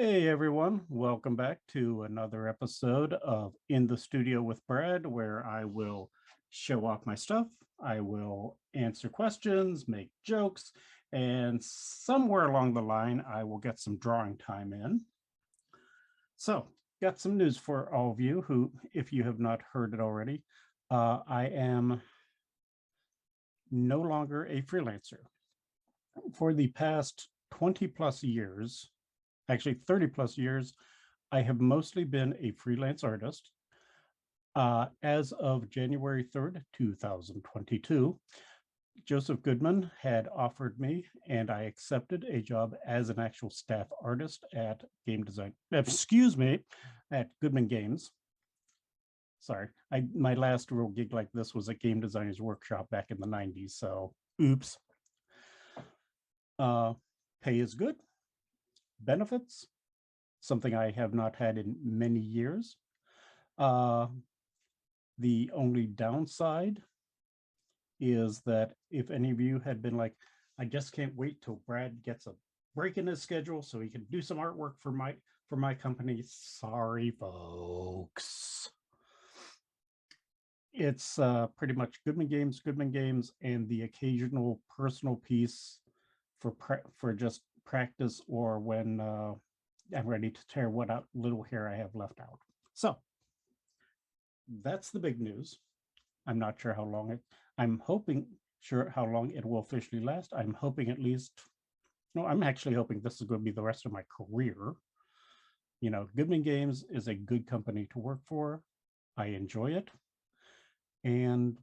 Hey everyone, welcome back to another episode of In the Studio with Brad, where I will show off my stuff, I will answer questions, make jokes, and somewhere along the line, I will get some drawing time in. So, got some news for all of you who, if you have not heard it already, I am no longer a freelancer. For the past 20 plus years, actually 30 plus years, I have mostly been a freelance artist. As of January 3rd, 2022, Joseph Goodman had offered me, and I accepted a job as an actual staff artist at at Goodman Games. Sorry, my last real gig like this was a game designer's workshop back in the 90s, so oops. Pay is good. Benefits, something I have not had in many years. The only downside is that if any of you had been like, I just can't wait till Brad gets a break in his schedule so he can do some artwork for my company. Sorry, folks. It's pretty much Goodman Games, and the occasional personal piece for just practice or when I'm ready to tear what little hair I have left out. So that's the big news. I'm not sure how long I'm sure how long it will officially last. I'm hoping at least, no, I'm actually hoping this is going to be the rest of my career. You know, Goodman Games is a good company to work for. I enjoy it. And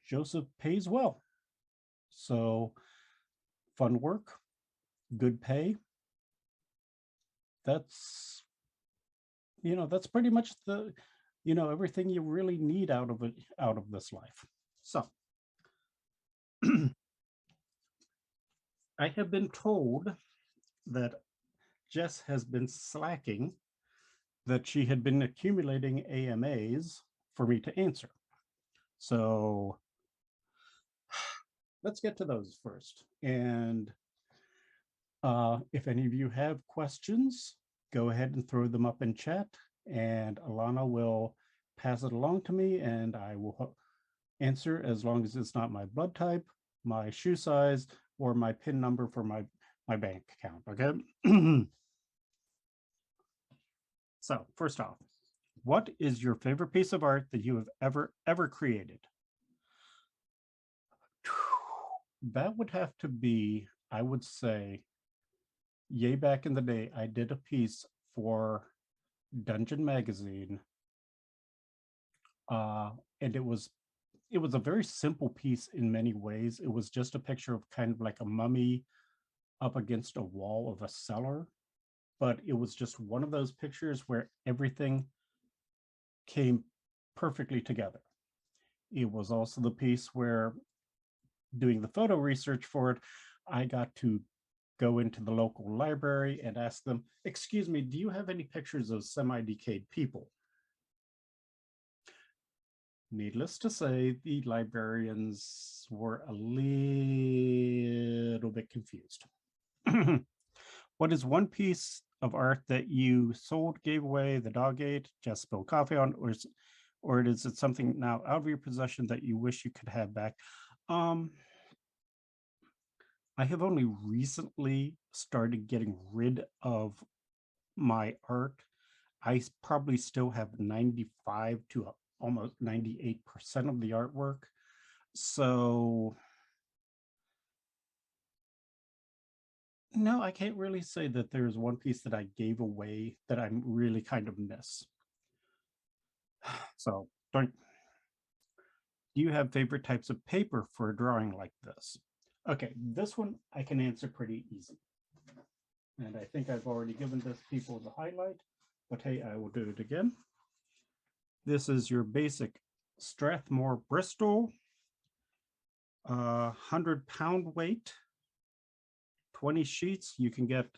Joseph pays well. So fun work, good pay. That's pretty much everything you really need out of this life. So I have been told that Jess has been slacking, that she had been accumulating AMAs for me to answer. So let's get to those first. And if any of you have questions, go ahead and throw them up in chat, and Alana will pass it along to me, and I will answer as long as it's not my blood type, my shoe size, or my PIN number for my bank account, okay? So first off, what is your favorite piece of art that you have ever created? That would have to be, I would say, yay back in the day, I did a piece for Dungeon Magazine, and it was a very simple piece in many ways. It was just a picture of kind of like a mummy up against a wall of a cellar, but it was just one of those pictures where everything came perfectly together. It was also the piece where, doing the photo research for it, I got to go into the local library and ask them, excuse me, do you have any pictures of semi-decayed people? Needless to say, the librarians were a little bit confused. What is one piece of art that you sold, gave away, the dog ate, just spilled coffee on, or is it something now out of your possession that you wish you could have back? I have only recently started getting rid of my art. I probably still have 95 to almost 98% of the artwork. So no, I can't really say that there's one piece that I gave away that I'm really kind of miss. So do you have favorite types of paper for a drawing like this? Okay, this one I can answer pretty easy. And I think I've already given this people the highlight, but hey, I will do it again. This is your basic Strathmore Bristol, 100-pound weight, 20 sheets. You can get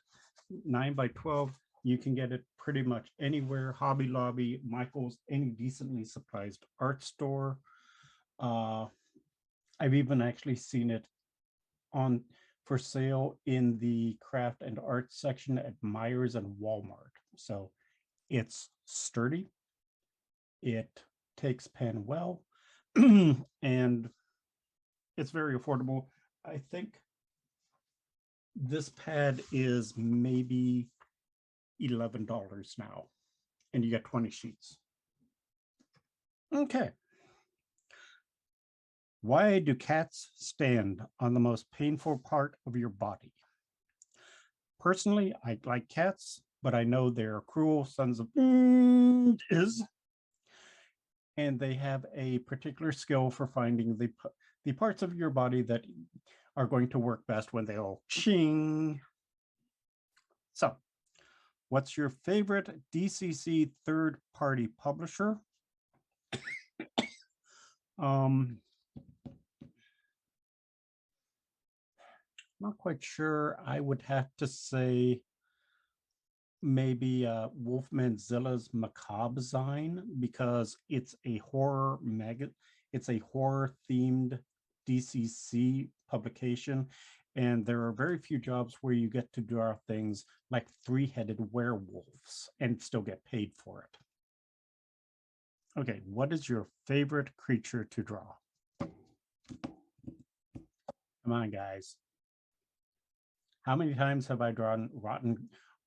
9 by 12. You can get it pretty much anywhere, Hobby Lobby, Michael's, any decently supplied art store. I've even actually seen it for sale in the craft and art section at Myers and Walmart. So it's sturdy, it takes pen well, and it's very affordable. I think this pad is maybe $11 now, and you get 20 sheets. Okay. Why do cats stand on the most painful part of your body? Personally, I like cats, but I know they're cruel sons of is, and they have a particular skill for finding the parts of your body that are going to work best when they all ching. So, what's your favorite DCC third-party publisher? Not quite sure. I would have to say maybe Wolfmanzilla's Macabre Zine, because it's a horror maggot. It's a horror themed DCC publication, and there are very few jobs where you get to draw things like three-headed werewolves and still get paid for it. Okay, what is your favorite creature to draw? Come on, guys. How many times have I drawn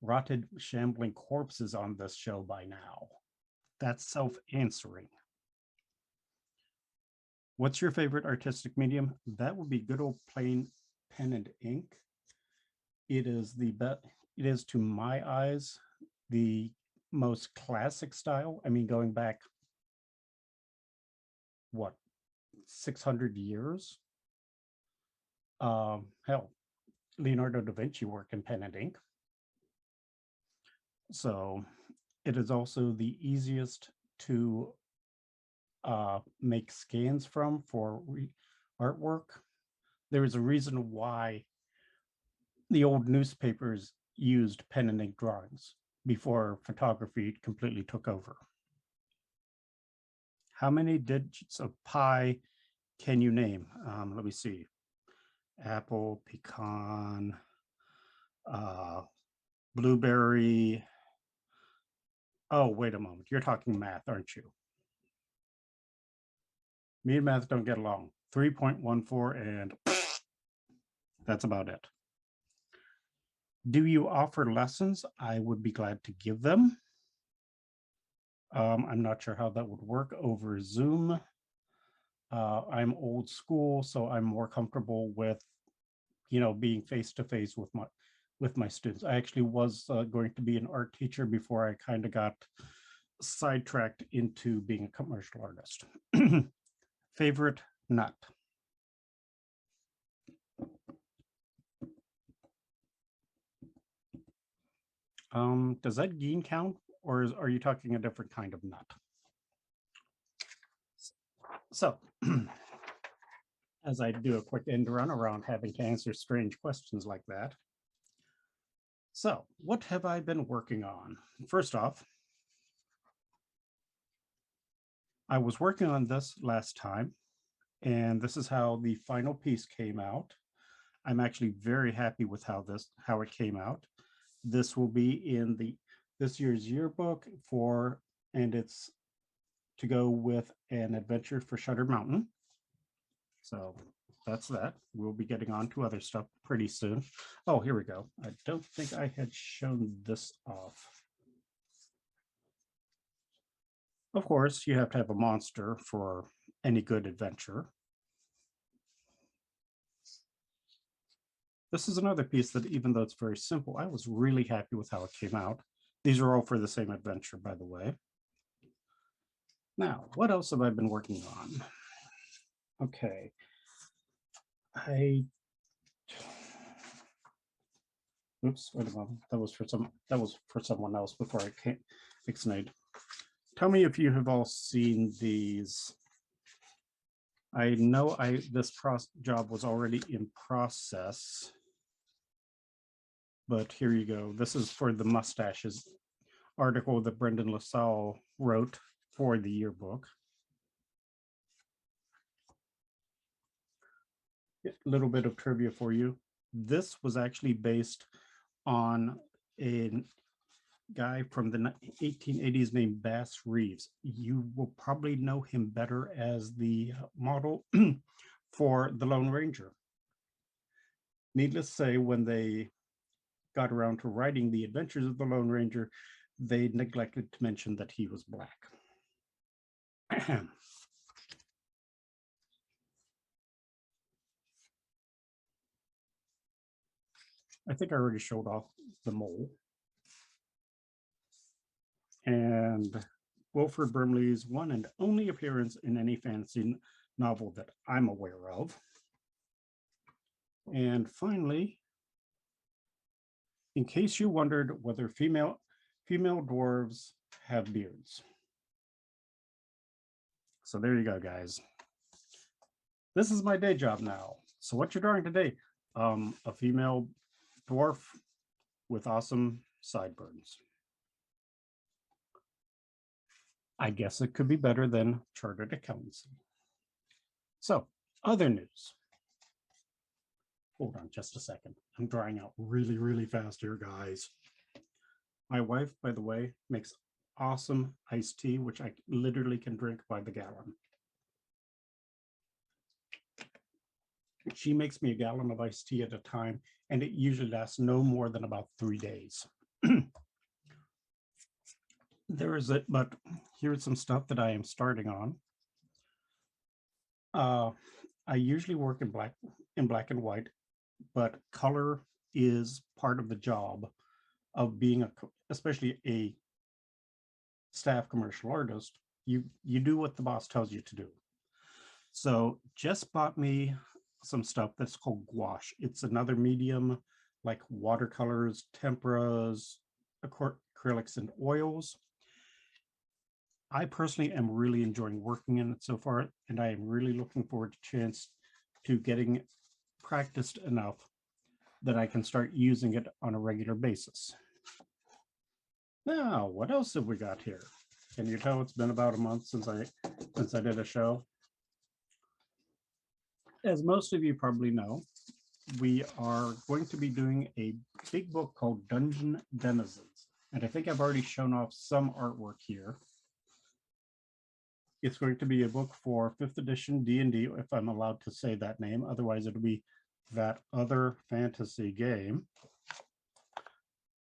rotted, shambling corpses on this show by now? That's self-answering. What's your favorite artistic medium? That would be good old plain pen and ink. It is the best. It is, to my eyes, the most classic style. I mean, going back, what, 600 years? Hell, Leonardo da Vinci worked in pen and ink. So it is also the easiest to make scans from for artwork. There is a reason why the old newspapers used pen and ink drawings before photography completely took over. How many digits of pi can you name? Let me see. Apple, pecan, blueberry. Oh, wait a moment. You're talking math, aren't you? Me and math don't get along. 3.14, and that's about it. Do you offer lessons? I would be glad to give them. I'm not sure how that would work over Zoom. I'm old school, so I'm more comfortable with, being face-to-face with my students. I actually was going to be an art teacher before I kind of got sidetracked into being a commercial artist. Favorite nut? Does that geen count, or are you talking a different kind of nut? So, as I do a quick end run around having to answer strange questions like that. So, what have I been working on? First off, I was working on this last time, and this is how the final piece came out. I'm actually very happy with how it came out. This will be in this year's yearbook and it's to go with an adventure for Shutter Mountain. So that's that. We'll be getting on to other stuff pretty soon. Oh, here we go. I don't think I had shown this off. Of course, you have to have a monster for any good adventure. This is another piece that, even though it's very simple, I was really happy with how it came out. These are all for the same adventure, by the way. Now, what else have I been working on? Okay. Oops, wait a moment. That was for someone else before I came ixnayed. Tell me if you have all seen these. I know this job was already in process, but here you go. This is for the mustaches article that Brendan LaSalle wrote for the yearbook. A little bit of trivia for you. This was actually based on a guy from the 1880s named Bass Reeves. You will probably know him better as the model for the Lone Ranger. Needless to say, when they got around to writing the adventures of the Lone Ranger, they neglected to mention that he was black. I think I already showed off the mole. And Wilford Brimley's one and only appearance in any fantasy novel that I'm aware of. And finally, in case you wondered whether female dwarves have beards. So there you go, guys. This is my day job now. So what you're drawing today? A female dwarf with awesome sideburns. I guess it could be better than chartered accountancy. So, other news. Hold on just a second. I'm drying out really, really fast here, guys. My wife, by the way, makes awesome iced tea, which I literally can drink by the gallon. She makes me a gallon of iced tea at a time, and it usually lasts no more than about 3 days. There is it, but here's some stuff that I am starting on. I usually work in black and white, but color is part of the job of being especially a staff commercial artist. You do what the boss tells you to do. So Jess bought me some stuff that's called gouache. It's another medium like watercolors, temperas, acrylics, and oils. I personally am really enjoying working in it so far, and I am really looking forward to a chance to getting practiced enough that I can start using it on a regular basis. Now, what else have we got here? Can you tell it's been about a month since I did a show? As most of you probably know, we are going to be doing a big book called Dungeon Denizens, and I think I've already shown off some artwork here. It's going to be a book for 5th edition D&D, if I'm allowed to say that name. Otherwise, it'll be that other fantasy game.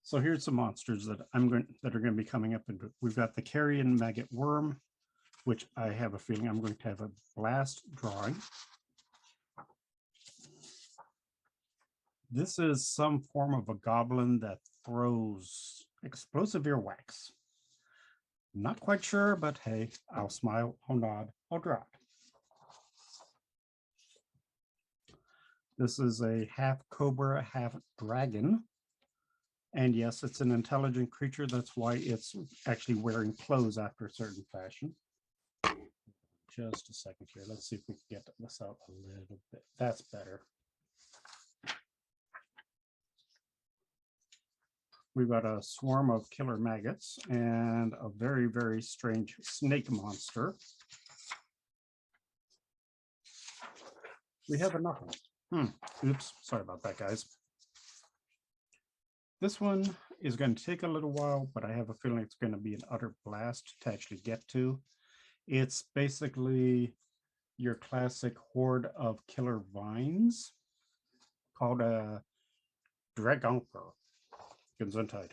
So here's some monsters that are going to be coming up. We've got the Carrion Maggot worm, which I have a feeling I'm going to have a blast drawing. This is some form of a goblin that throws explosive earwax. Not quite sure, but hey, I'll smile, I'll nod, I'll draw it. This is a half cobra, half dragon. And yes, it's an intelligent creature. That's why it's actually wearing clothes after a certain fashion. Just a second here. Let's see if we can get this out a little bit. That's better. We've got a swarm of killer maggots and a very, very strange snake monster. We have enough. Oops, sorry about that, guys. This one is going to take a little while, but I have a feeling it's going to be an utter blast to actually get to. It's basically your classic horde of killer vines called a Dragonker. Gesundheit.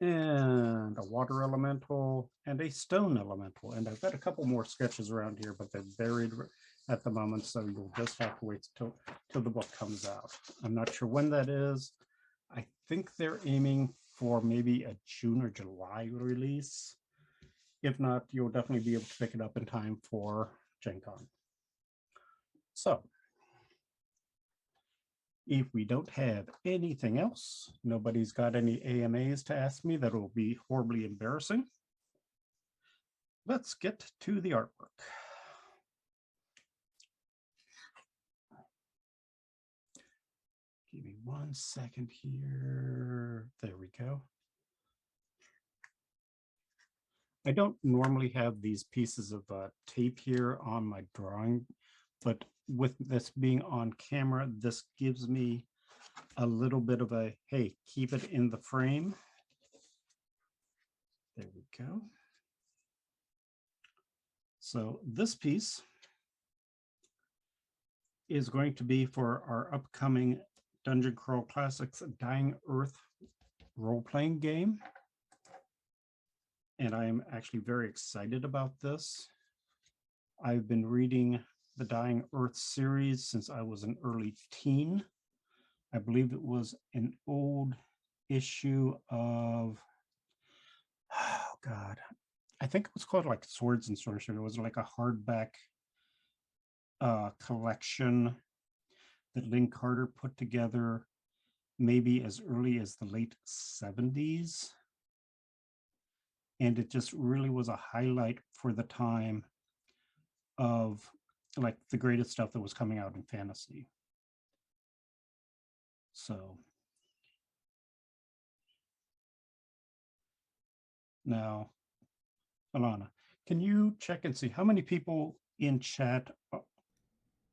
And a water elemental and a stone elemental. And I've got a couple more sketches around here, but they're buried at the moment, so you'll just have to wait till the book comes out. I'm not sure when that is. I think they're aiming for maybe a June or July release. If not, you'll definitely be able to pick it up in time for Gen Con. So, if we don't have anything else, nobody's got any AMAs to ask me that will be horribly embarrassing. Let's get to the artwork. Give me 1 second here. There we go. I don't normally have these pieces of tape here on my drawing, but with this being on camera, this gives me a little bit of a, hey, keep it in the frame. There we go. So this piece is going to be for our upcoming Dungeon Crawl Classics Dying Earth role-playing game. And I am actually very excited about this. I've been reading the Dying Earth series since I was an early teen. I believe it was an old issue of, oh God, I think it was called like Swords and Sorcery. It was like a hardback collection that Lynn Carter put together maybe as early as the late 70s. And it just really was a highlight for the time of like the greatest stuff that was coming out in fantasy. So now, Alana, can you check and see how many people in chat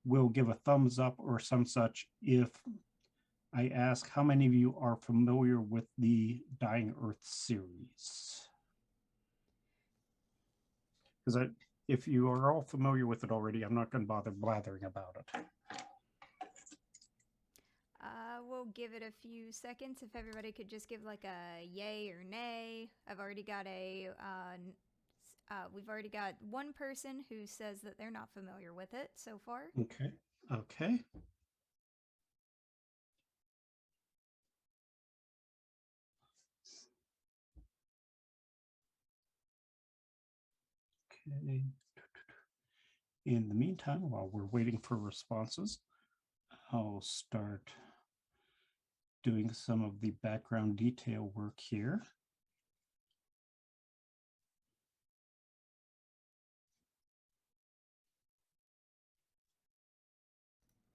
will give a thumbs up or some such if I ask how many of you are familiar with the Dying Earth series? Because if you are all familiar with it already, I'm not going to bother blathering about it. We'll give it a few seconds if everybody could just give like a yay or nay. I've already got we've already got one person who says that they're not familiar with it so far. Okay. Okay. Okay. In the meantime, while we're waiting for responses, I'll start doing some of the background detail work here.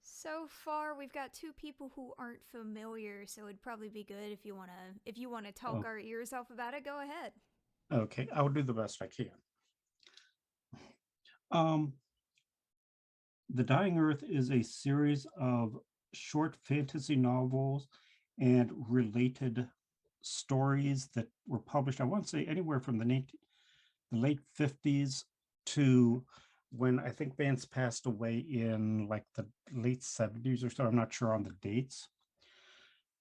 So far, we've got two people who aren't familiar, so it'd probably be good if you wanna talk our ears off about it. Go ahead. Okay, I'll do the best I can. The Dying Earth is a series of short fantasy novels and related stories that were published, I want to say anywhere from the late 50s to when I think Vance passed away in like the late 70s or so. I'm not sure on the dates.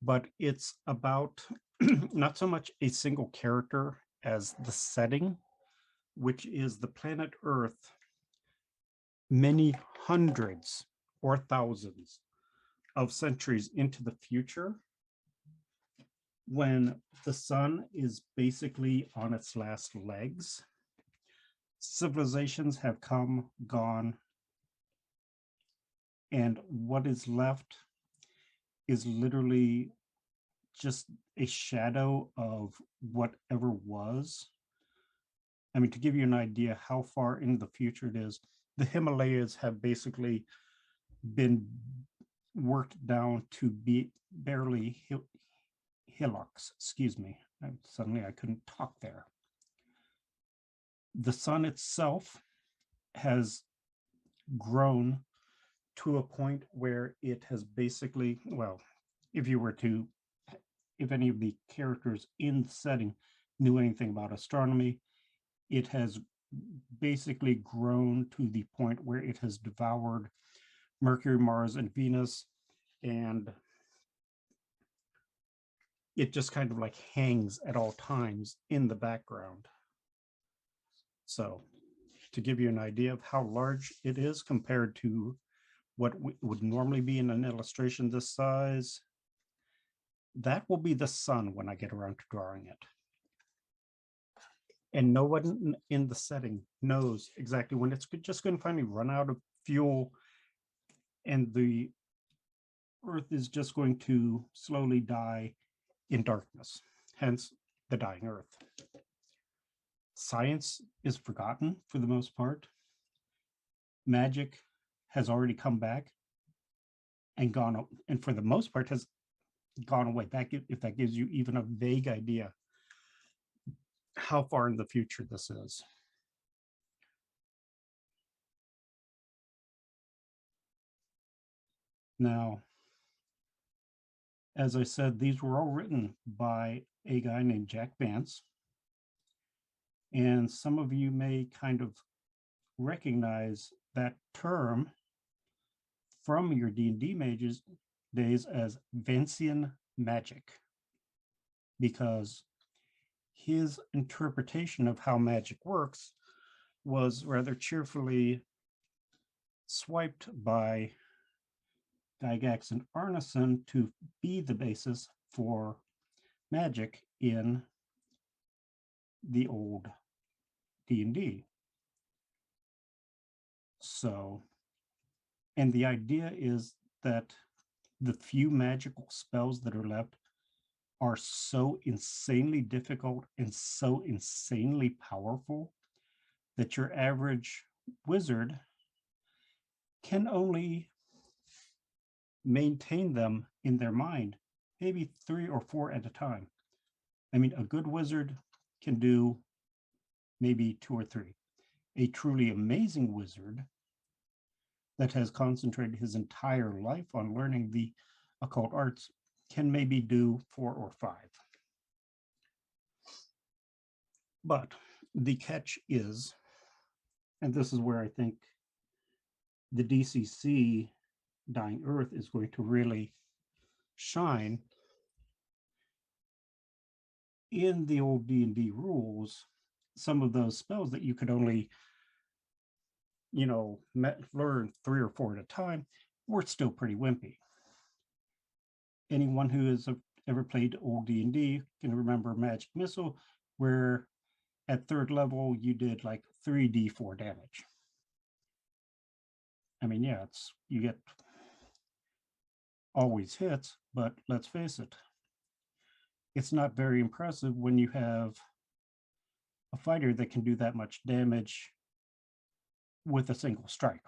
But it's about not so much a single character as the setting, which is the planet Earth many hundreds or thousands of centuries into the future, when the sun is basically on its last legs. Civilizations have come, gone, and what is left is literally just a shadow of whatever was. I mean, to give you an idea how far into the future it is, the Himalayas have basically been worked down to be barely hillocks. Excuse me. Suddenly I couldn't talk there. The sun itself has grown to a point where it has basically, well, if any of the characters in the setting knew anything about astronomy, it has basically grown to the point where it has devoured Mercury, Mars, and Venus, and it just kind of like hangs at all times in the background. So to give you an idea of how large it is compared to what would normally be in an illustration this size, that will be the sun when I get around to drawing it. And no one in the setting knows exactly when it's just going to finally run out of fuel and the Earth is just going to slowly die in darkness, hence the dying Earth. Science is forgotten for the most part. Magic has already come back and gone, and for the most part has gone away. If that gives you even a vague idea how far in the future this is. Now, as I said, these were all written by a guy named Jack Vance. And some of you may kind of recognize that term from your D&D mages days as Vancian magic, because his interpretation of how magic works was rather cheerfully swiped by Gygax and Arneson to be the basis for magic in the old D&D. So, and the idea is that the few magical spells that are left are so insanely difficult and so insanely powerful that your average wizard can only maintain them in their mind, maybe 3 or 4 at a time. I mean, a good wizard can do maybe 2 or 3. A truly amazing wizard that has concentrated his entire life on learning the occult arts can maybe do 4 or 5. But the catch is, and this is where I think the DCC Dying Earth is going to really shine. In the old D&D rules, some of those spells that you could only, learn 3 or 4 at a time were still pretty wimpy. Anyone who has ever played old D&D can remember Magic Missile, where at 3rd level you did like 3d4 damage. I mean, yeah, you get always hits, but let's face it, it's not very impressive when you have a fighter that can do that much damage with a single strike.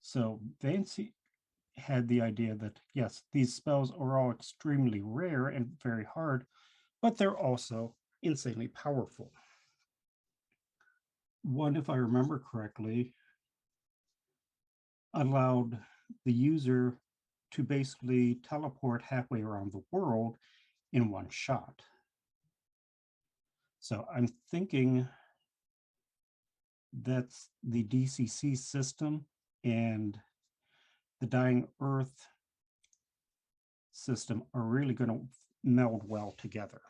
So Vance had the idea that, yes, these spells are all extremely rare and very hard, but they're also insanely powerful. One, if I remember correctly, allowed the user to basically teleport halfway around the world in one shot. So I'm thinking that's the DCC system and the Dying Earth system are really going to meld well together.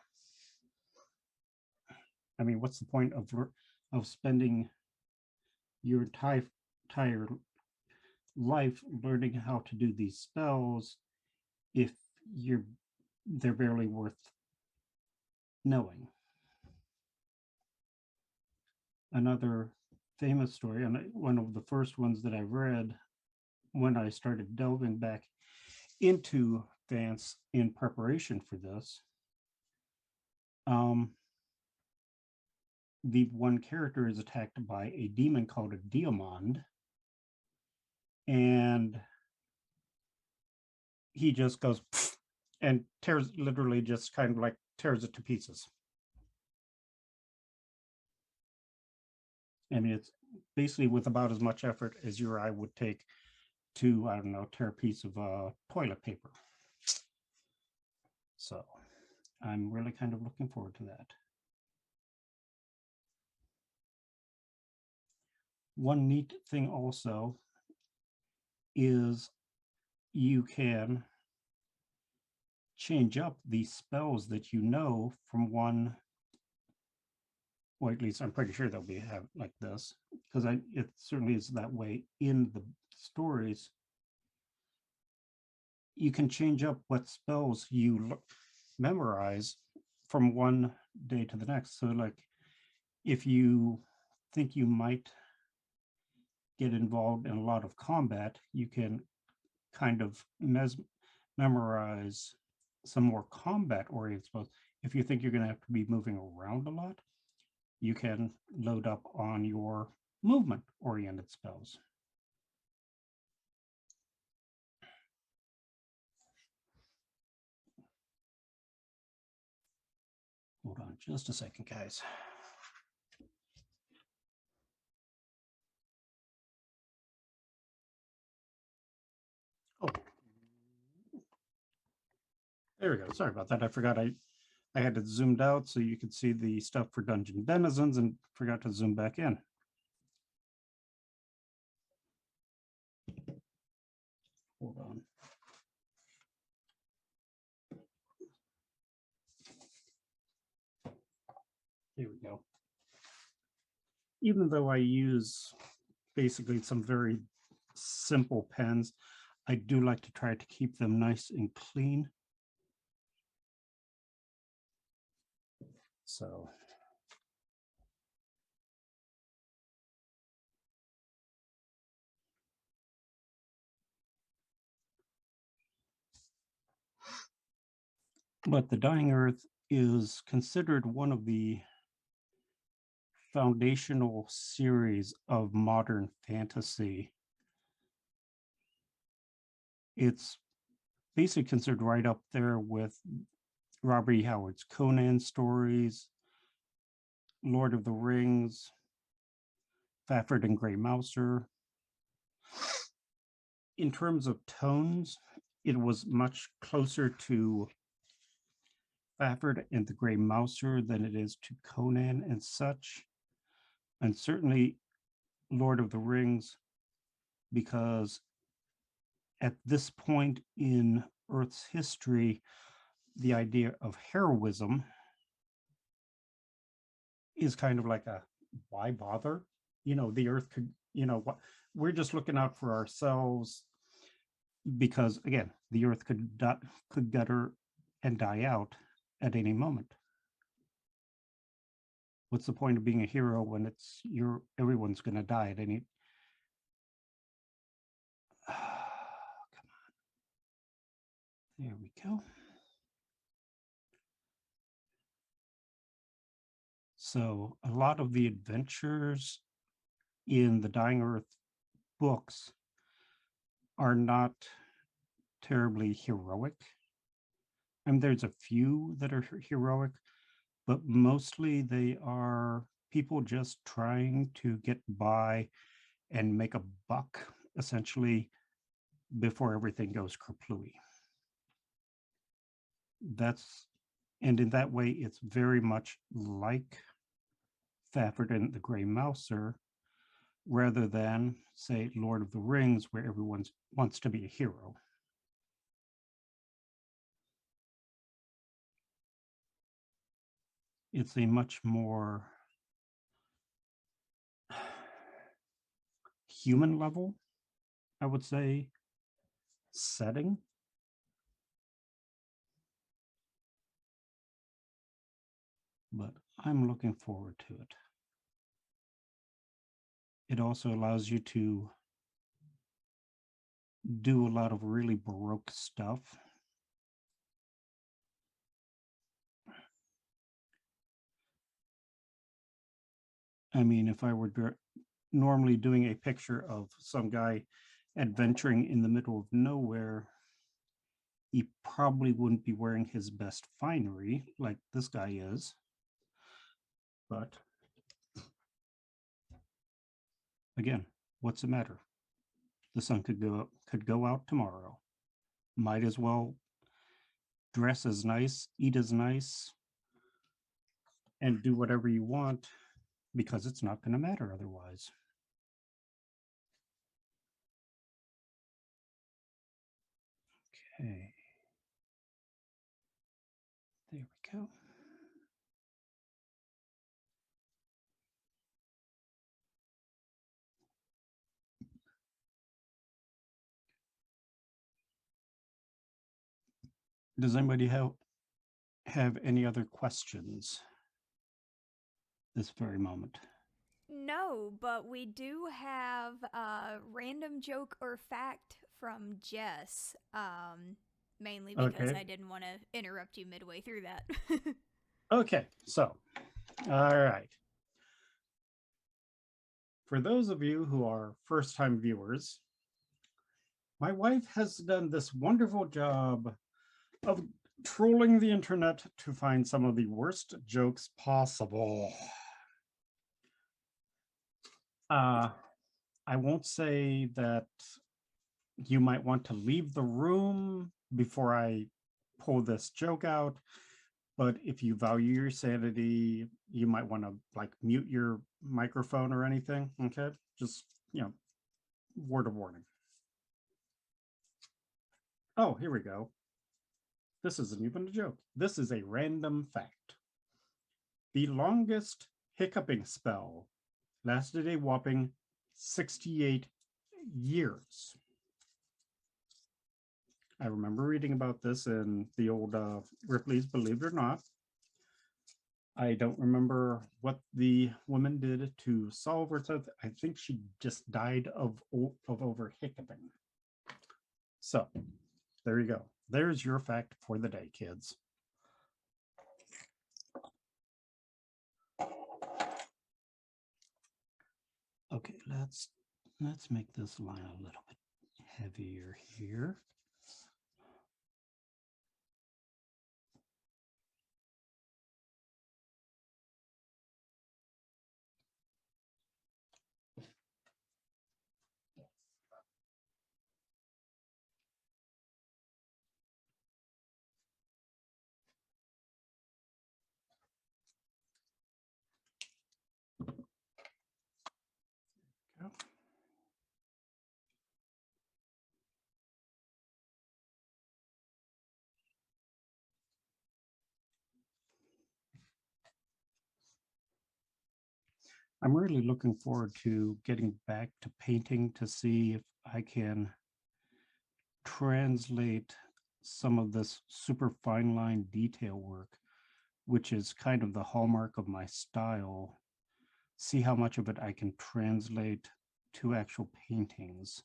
I mean, what's the point of spending your entire life learning how to do these spells if they're barely worth knowing? Another famous story, and one of the first ones that I read when I started delving back into Vance in preparation for this, the one character is attacked by a demon called a Diamond, and he just goes and literally just kind of like tears it to pieces. I mean, it's basically with about as much effort as your eye would take to, I don't know, tear a piece of toilet paper. So I'm really kind of looking forward to that. One neat thing also is you can change up the spells that you know from one, or at least I'm pretty sure they'll be like this, because it certainly is that way in the stories. You can change up what spells you memorize from one day to the next. So like if you think you might get involved in a lot of combat, you can kind of memorize some more combat oriented spells. If you think you're going to have to be moving around a lot, you can load up on your movement oriented spells. Hold on just a second, guys. There we go. Sorry about that. I forgot I had it zoomed out so you could see the stuff for Dungeon Denizens and forgot to zoom back in. Hold on. Here we go. Even though I use basically some very simple pens, I do like to try to keep them nice and clean. So but the Dying Earth is considered one of the foundational series of modern fantasy. It's basically considered right up there with Robert E. Howard's Conan stories, Lord of the Rings, Fafhrd and Grey Mouser. In terms of tones, it was much closer to Fafhrd and the Grey Mouser than it is to Conan and such. And certainly Lord of the Rings, because at this point in Earth's history, the idea of heroism is kind of like a why bother? The Earth could, we're just looking out for ourselves because, again, the Earth could gutter and die out at any moment. What's the point of being a hero when everyone's going to die at any? Come on. There we go. So a lot of the adventures in the Dying Earth books are not terribly heroic. And there's a few that are heroic, but mostly they are people just trying to get by and make a buck, essentially, before everything goes kerplooey. And in that way, it's very much like Fafhrd and the Grey Mouser, rather than, say, Lord of the Rings, where everyone wants to be a hero. It's a much more human level, I would say, setting. But I'm looking forward to it. It also allows you to do a lot of really Baroque stuff. I mean, if I were normally doing a picture of some guy adventuring in the middle of nowhere, he probably wouldn't be wearing his best finery like this guy is. But again, what's the matter? The sun could go out tomorrow. Might as well dress as nice, eat as nice, and do whatever you want, because it's not going to matter otherwise. Okay. There we go. Does anybody have any other questions this very moment? No, but we do have a random joke or fact from Jess. Mainly because I didn't want to interrupt you midway through that. Okay, so, all right. For those of you who are first-time viewers, my wife has done this wonderful job of trolling the internet to find some of the worst jokes possible. I won't say that you might want to leave the room before I pull this joke out. But if you value your sanity, you might want to like mute your microphone or anything. Okay. Just, word of warning. Oh, here we go. This isn't even a joke. This is a random fact. The longest hiccuping spell lasted a whopping 68 years. I remember reading about this in the old Ripley's Believe It or Not. I don't remember what the woman did to solve her. I think she just died of over hiccuping. So there you go. There's your fact for the day, kids. Okay, let's make this line a little bit heavier here. I'm really looking forward to getting back to painting to see if I can translate some of this super fine line detail work, which is kind of the hallmark of my style. See how much of it I can translate to actual paintings.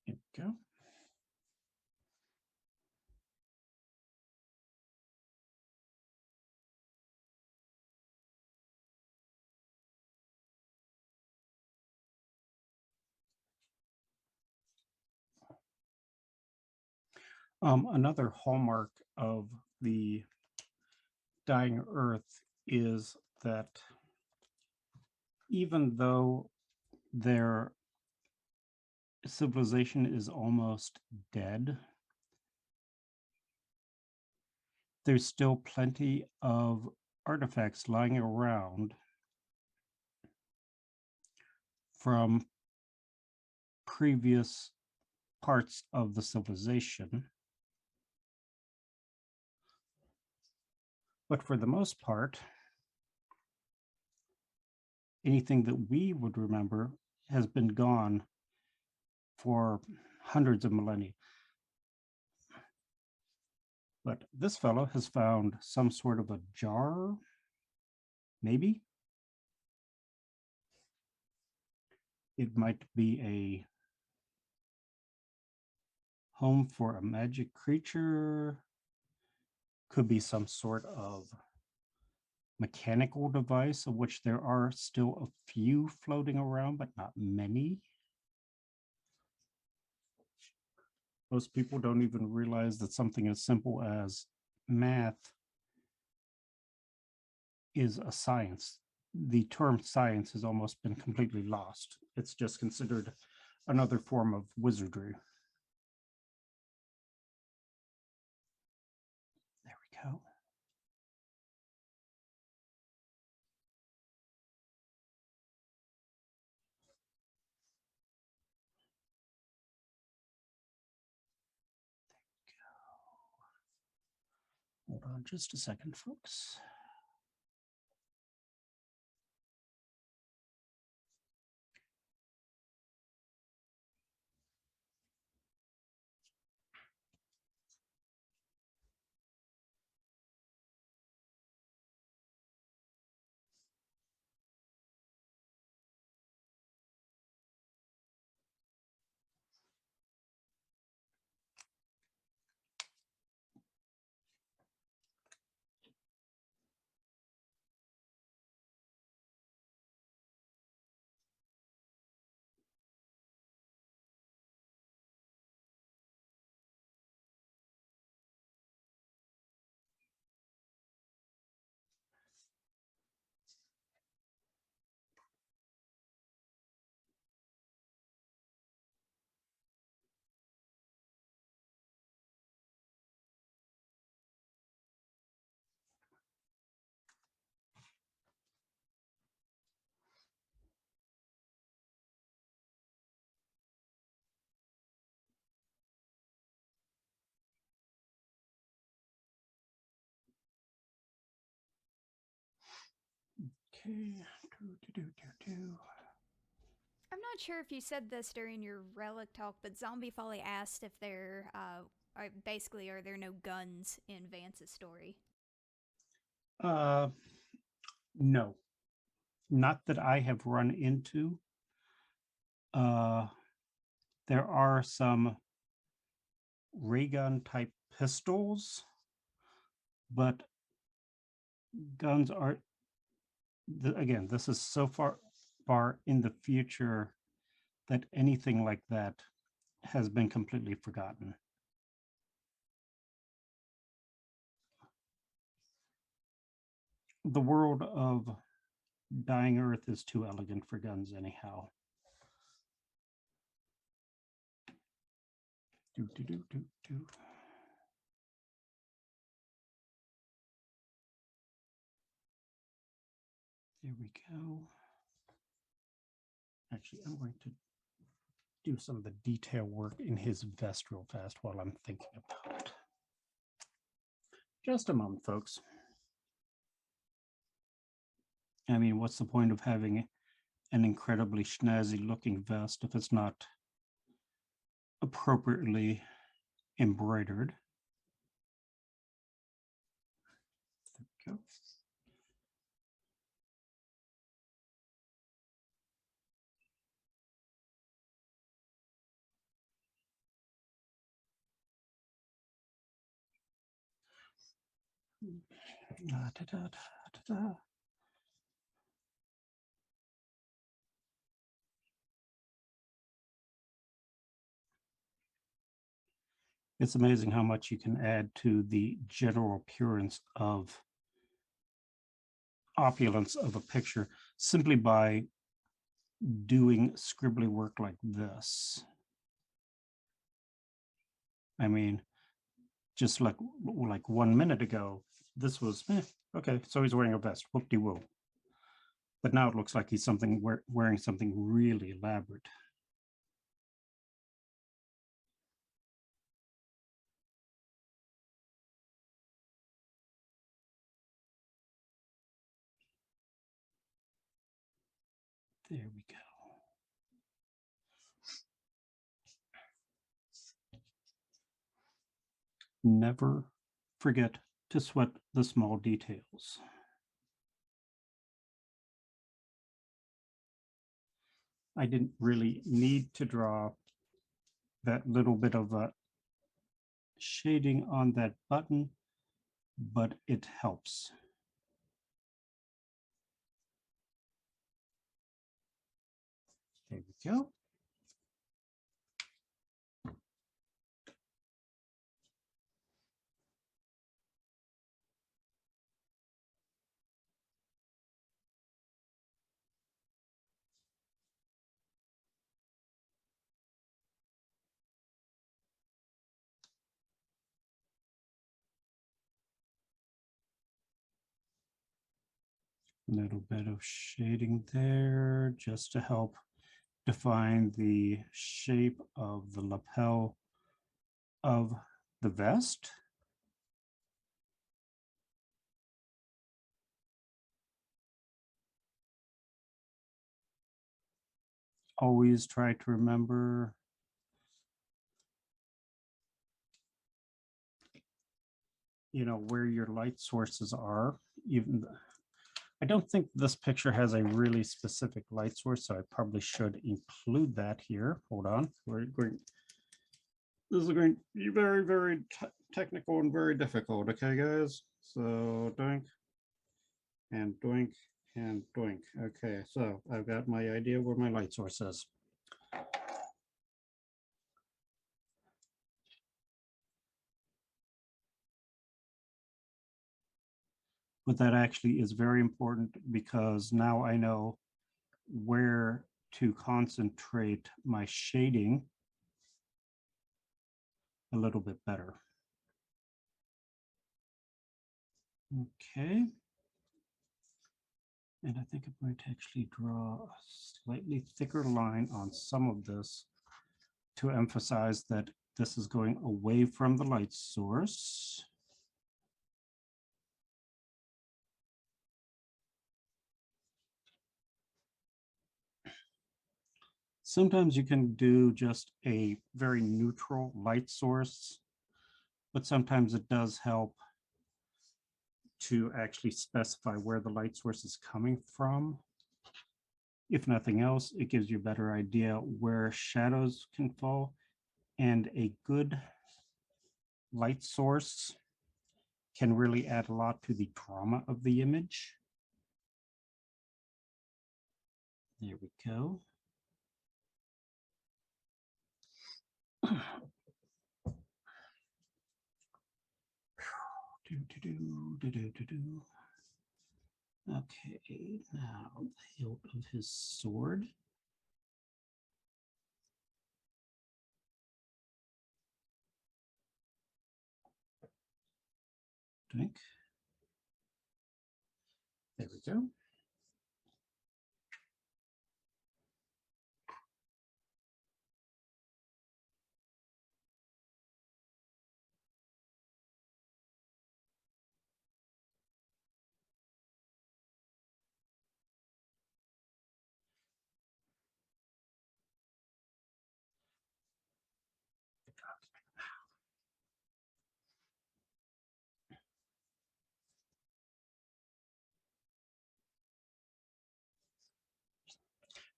There we go. Another hallmark of the Dying Earth is that even though their civilization is almost dead, there's still plenty of artifacts lying around from previous parts of the civilization. But for the most part, anything that we would remember has been gone for hundreds of millennia. But this fellow has found some sort of a jar, maybe? It might be a home for a magic creature. Could be some sort of mechanical device, of which there are still a few floating around, but not many. Most people don't even realize that something as simple as math is a science. The term science has almost been completely lost. It's just considered another form of wizardry. There we go. Hold on just a second, folks. Okay. I'm not sure if you said this during your relic talk, but Zombie Folly asked if there basically are there no guns in Vance's story? No, not that I have run into. There are some ray gun type pistols, but guns are, again, this is so far in the future that anything like that has been completely forgotten. The world of Dying Earth is too elegant for guns anyhow. Do. There we go. Actually, I'm going to do some of the detail work in his vest real fast while I'm thinking about it. Just a moment, folks. I mean, what's the point of having an incredibly snazzy looking vest if it's not appropriately embroidered? There we go. It's amazing how much you can add to the general appearance of opulence of a picture simply by doing scribbly work like this. I mean, just like 1 minute ago, this was okay, so he's wearing a vest, whoop-de-woo. But now it looks like he's wearing something really elaborate. There we go. Never forget to sweat the small details. I didn't really need to draw that little bit of a shading on that button, but it helps. There we go. A little bit of shading there just to help define the shape of the lapel of the vest. Always try to remember where your light sources are. Even I don't think this picture has a really specific light source, so I probably should include that here. Hold on. This is going to be very, very technical and very difficult. Okay, guys? So doink and doink and doink. Okay, so I've got my idea where my light source is. But that actually is very important because now I know where to concentrate my shading a little bit better. Okay. And I think I'm going to actually draw a slightly thicker line on some of this to emphasize that this is going away from the light source. Sometimes you can do just a very neutral light source, but sometimes it does help to actually specify where the light source is coming from. If nothing else, it gives you a better idea where shadows can fall, and a good light source can really add a lot to the drama of the image. There we go. Okay, now the hilt of his sword. Drink. There we go.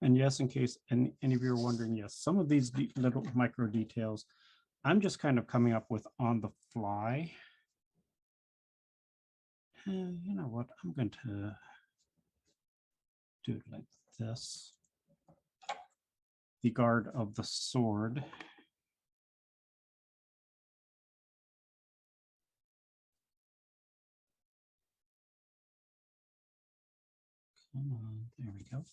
And yes, in case any of you are wondering, yes, some of these little micro details, I'm just kind of coming up with on the fly. You know what? I'm going to do it like this. The guard of the sword. Come on, there we go.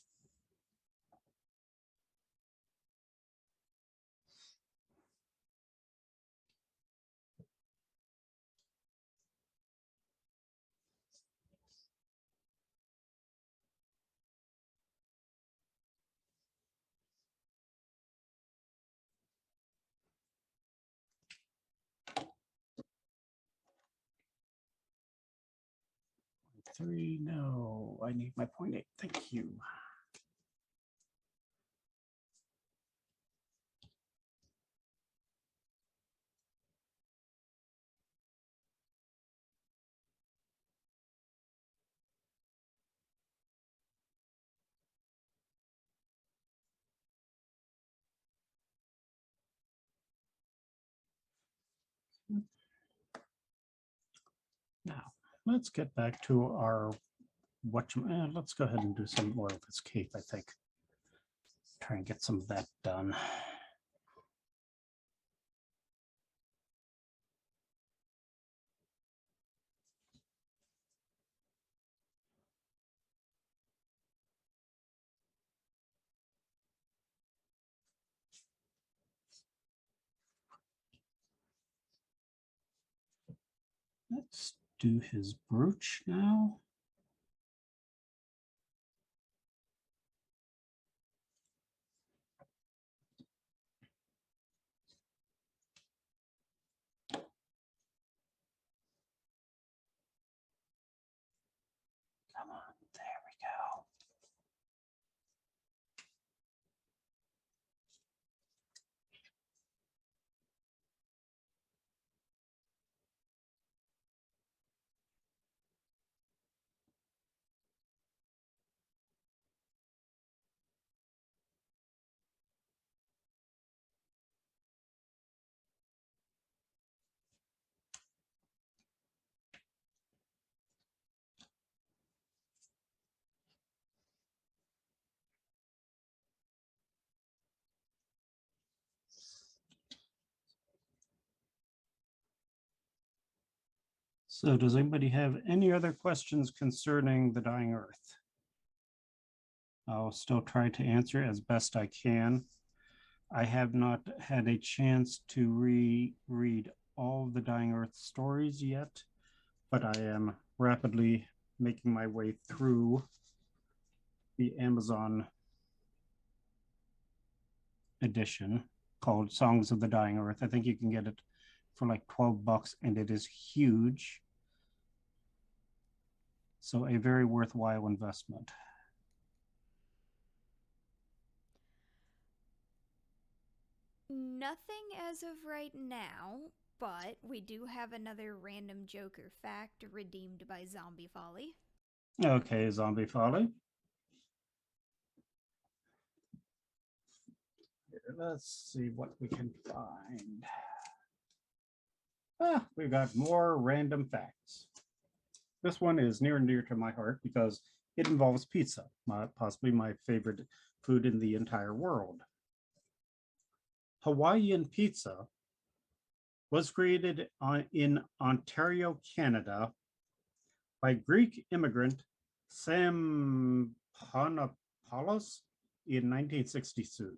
Three, no, I need my 0.8. Thank you. Now, let's get back to our let's go ahead and do some more of this cape, I think. Try and get some of that done. Let's do his brooch now. Come on, there we go. So does anybody have any other questions concerning the Dying Earth? I'll still try to answer as best I can. I have not had a chance to reread all the Dying Earth stories yet, but I am rapidly making my way through the Amazon edition called Songs of the Dying Earth. I think you can get it for like $12 and it is huge. So a very worthwhile investment. Nothing as of right now, but we do have another random joke or fact redeemed by Zombie Folly. Okay, Zombie Folly. Let's see what we can find. We've got more random facts. This one is near and dear to my heart because it involves pizza, possibly my favorite food in the entire world. Hawaiian pizza was created in Ontario, Canada by Greek immigrant Sam Panopoulos in 1962.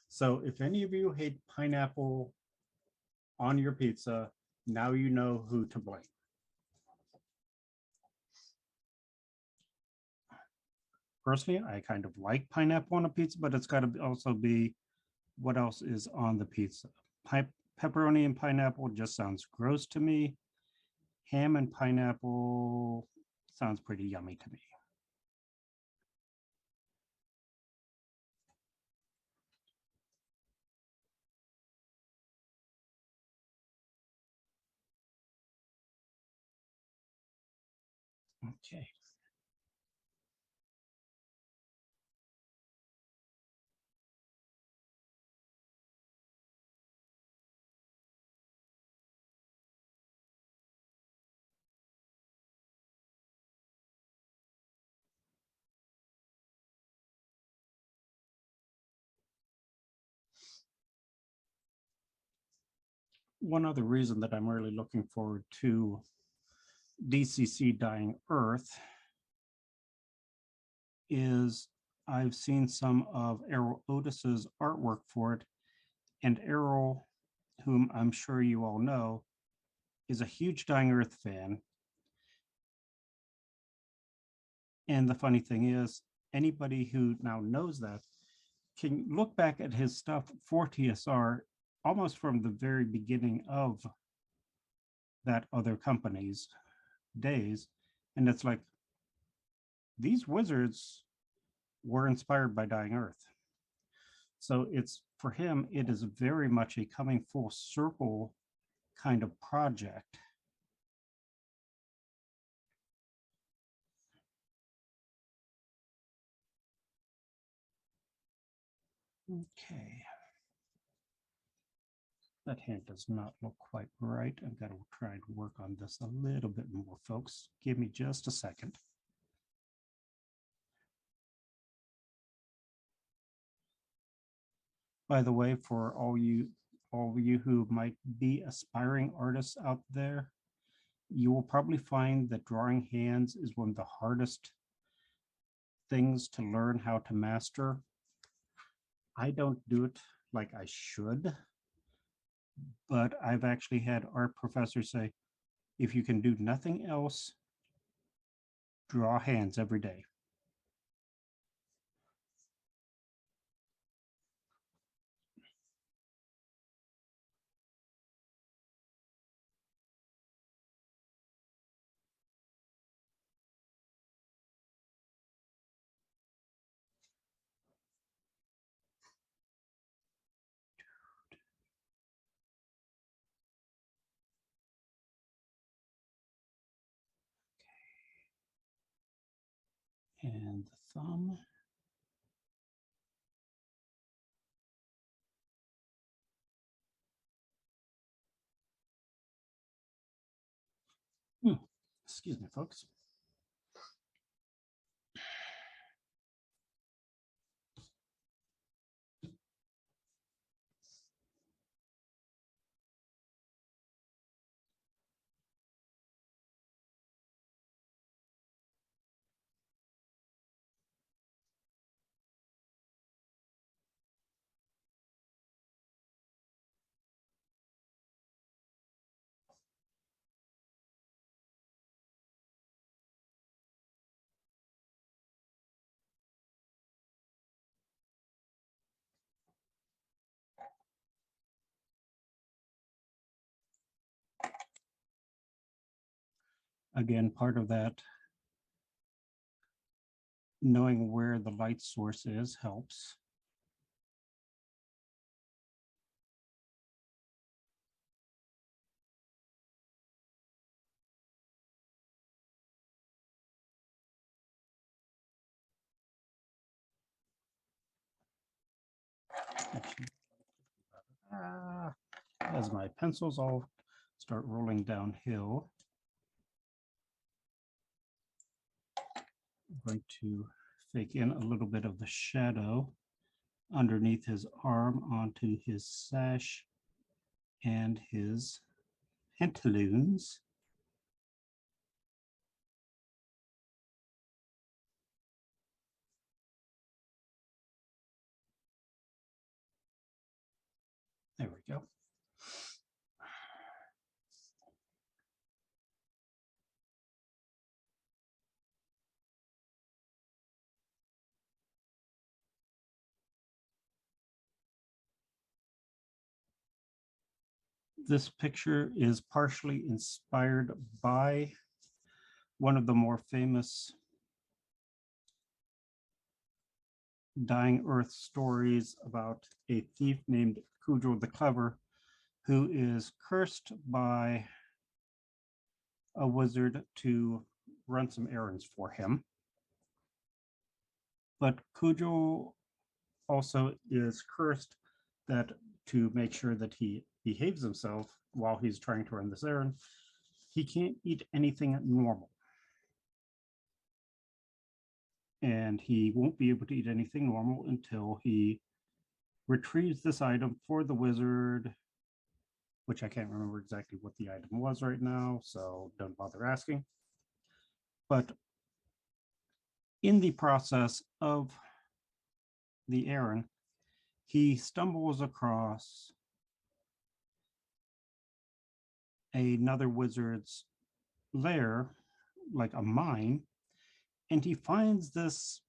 So if any of you hate pineapple on your pizza, now you know who to blame. Personally, I kind of like pineapple on a pizza, but it's got to also be what else is on the pizza. Pepperoni and pineapple just sounds gross to me. Ham and pineapple sounds pretty yummy to me. Okay. One other reason that I'm really looking forward to DCC Dying Earth is I've seen some of Errol Otis's artwork for it, and Errol, whom I'm sure you all know, is a huge Dying Earth fan. And the funny thing is, anybody who now knows that can look back at his stuff for TSR almost from the very beginning of that other company's days. And it's like, these wizards were inspired by Dying Earth. So it's for him, it is very much a coming full circle kind of project. Okay. That hand does not look quite right. I've got to try and work on this a little bit more, folks. Give me just a second. By the way, for all of you who might be aspiring artists out there, you will probably find that drawing hands is one of the hardest things to learn how to master. I don't do it like I should, but I've actually had art professors say, if you can do nothing else, draw hands every day. And the thumb. Excuse me, folks. Again, part of that, knowing where the light source is helps. As my pencils all start rolling downhill, I'm going to fake in a little bit of the shadow underneath his arm onto his sash and his pantaloons. There we go. This picture is partially inspired by one of the more famous Dying Earth stories about a thief named Cujo the Clever, who is cursed by a wizard to run some errands for him. But Cujo also is cursed that to make sure that he behaves himself while he's trying to run this errand, he can't eat anything normal. And he won't be able to eat anything normal until he retrieves this item for the wizard, which I can't remember exactly what the item was right now, so don't bother asking. But in the process of the errand, he stumbles across another wizard's lair, like a mine, and he finds this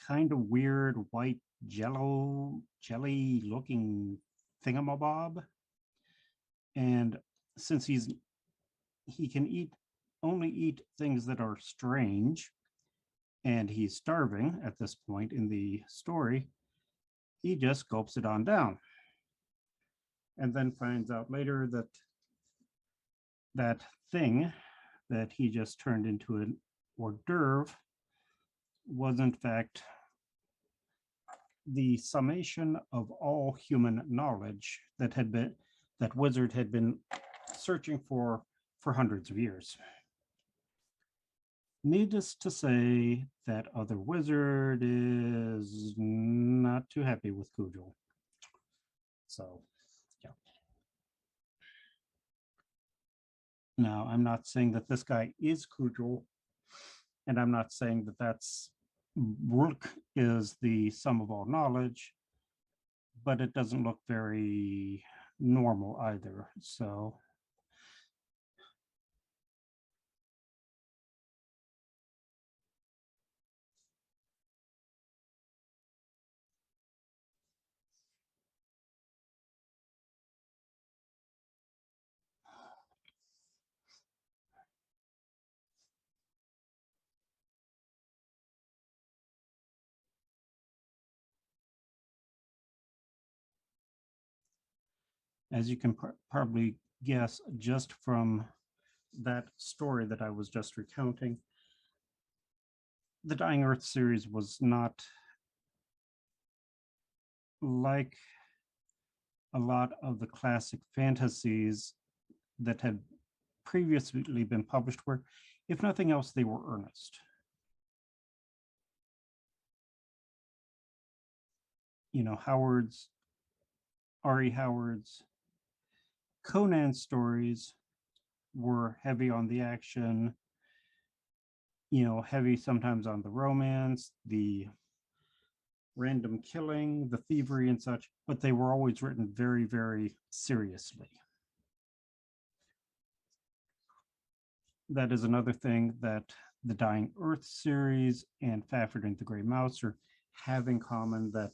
kind of weird white jelly looking thingamabob. And since he can only eat things that are strange, and he's starving at this point in the story, he just gulps it on down. And then finds out later that that thing that he just turned into an hors d'oeuvre was in fact the summation of all human knowledge that wizard had been searching for hundreds of years. Needless to say, that other wizard is not too happy with Cujo. So, yeah. Now, I'm not saying that this guy is Cujo, and I'm not saying that that's Rook is the sum of all knowledge, but it doesn't look very normal either. So, as you can probably guess just from that story that I was just recounting, the Dying Earth series was not like a lot of the classic fantasies that had previously been published, where, if nothing else, they were earnest. You know, R.E. Howard's Conan stories were heavy on the action, heavy sometimes on the romance, the random killing, the thievery and such, but they were always written very, very seriously. That is another thing that the Dying Earth series and Fafhrd and the Grey Mouse have in common, that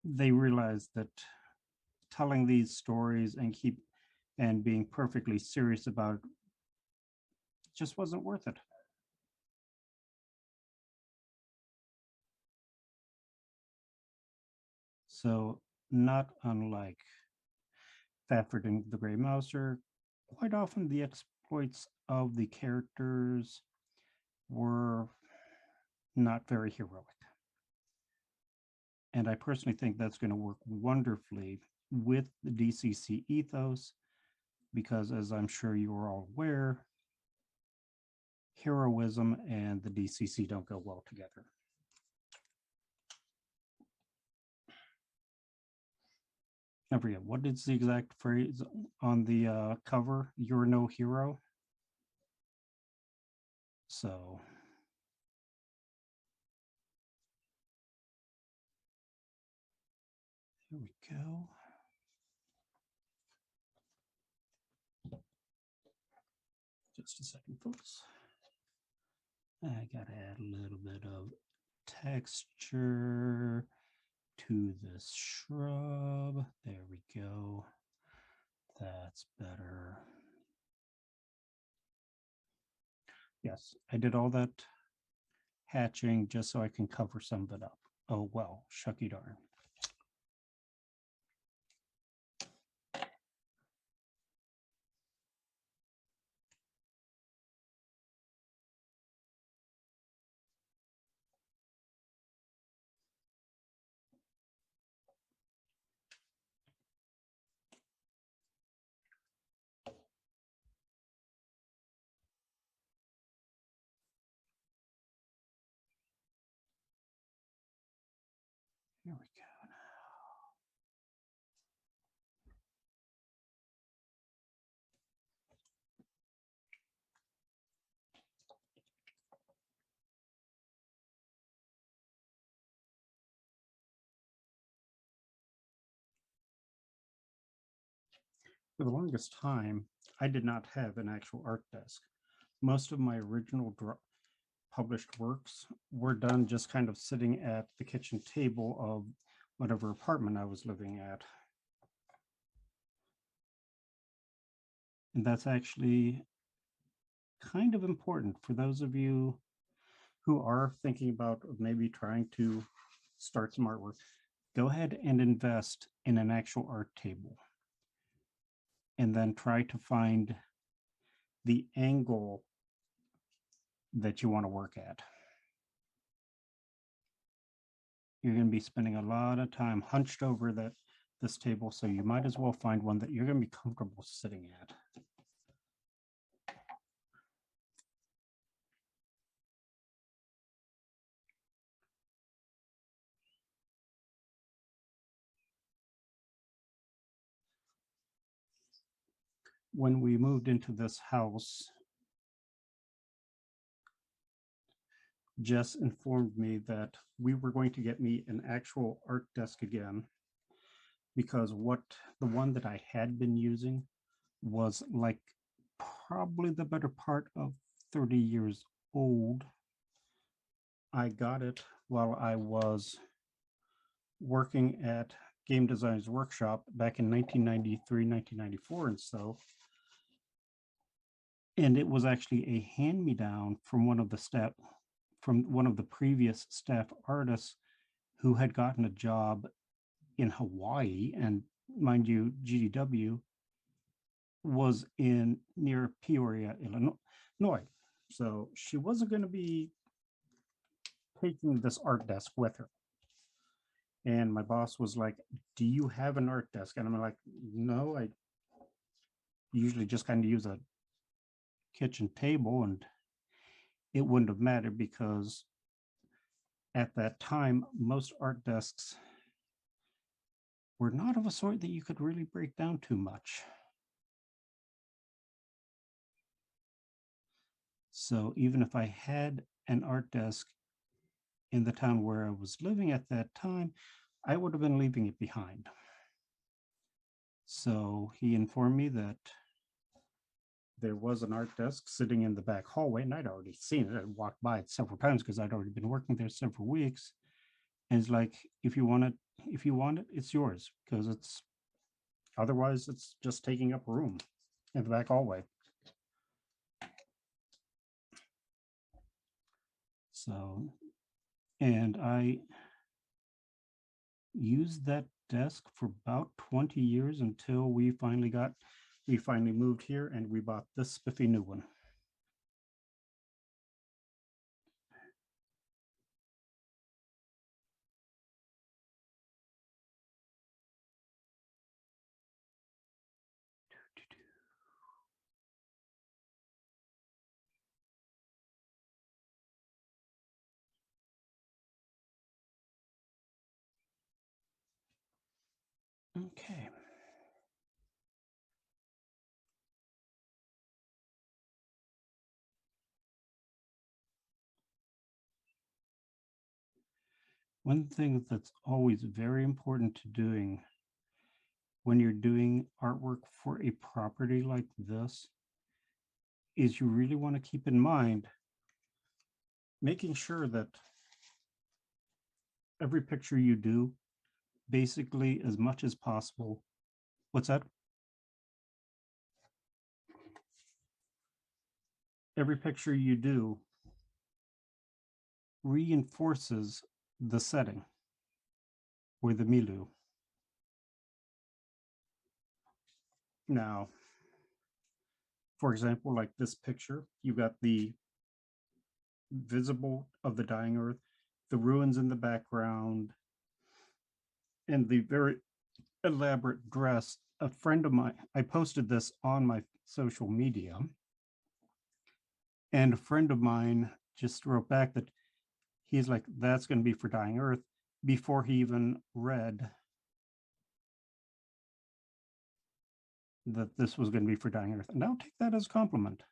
they realized that telling these stories and being perfectly serious about it just wasn't worth it. So, not unlike Fafhrd and the Grey Mouse, quite often the exploits of the characters were not very heroic. And I personally think that's going to work wonderfully with the DCC ethos, because as I'm sure you are all aware, heroism and the DCC don't go well together. I forget, what is the exact phrase on the cover? You're no hero. So here we go. Just a second, folks. I gotta add a little bit of texture to this shrub. There we go. That's better. Yes, I did all that hatching just so I can cover some of it up. Oh, well, shucky darn. Here we go. For the longest time, I did not have an actual art desk. Most of my original published works were done just kind of sitting at the kitchen table of whatever apartment I was living at. And that's actually kind of important for those of you who are thinking about maybe trying to start some artwork. Go ahead and invest in an actual art table, and then try to find the angle that you want to work at. You're going to be spending a lot of time hunched over this table, so you might as well find one that you're going to be comfortable sitting at. When we moved into this house, Jess informed me that we were going to get me an actual art desk again, because the one that I had been using was like probably the better part of 30 years old. I got it while I was working at Game Designers Workshop back in 1993, 1994, and so. And it was actually a hand-me-down from one of the previous staff artists who had gotten a job in Hawaii. And mind you, GDW was near Peoria, Illinois. So she wasn't going to be taking this art desk with her. And my boss was like, "Do you have an art desk?" And I'm like, "No, I usually just kind of use a kitchen table." And it wouldn't have mattered because at that time, most art desks were not of a sort that you could really break down too much. So even if I had an art desk in the town where I was living at that time, I would have been leaving it behind. So he informed me that there was an art desk sitting in the back hallway, and I'd already seen it. I'd walked by it several times because I'd already been working there several weeks. And it's like, if you want it, it's yours, because otherwise it's just taking up room in the back hallway. So, and I used that desk for about 20 years until we finally moved here and we bought this spiffy new one. Okay. One thing that's always very important to doing when you're doing artwork for a property like this is you really want to keep in mind making sure that every picture you do, basically as much as possible. What's that? Every picture you do reinforces the setting or the milieu. Now, for example, like this picture, you got the visible of the dying earth, the ruins in the background, and the very elaborate dress. A friend of mine, I posted this on my social media, and a friend of mine just wrote back that he's like, that's going to be for Dying Earth, before he even read that this was going to be for Dying Earth. And I'll take that as a compliment.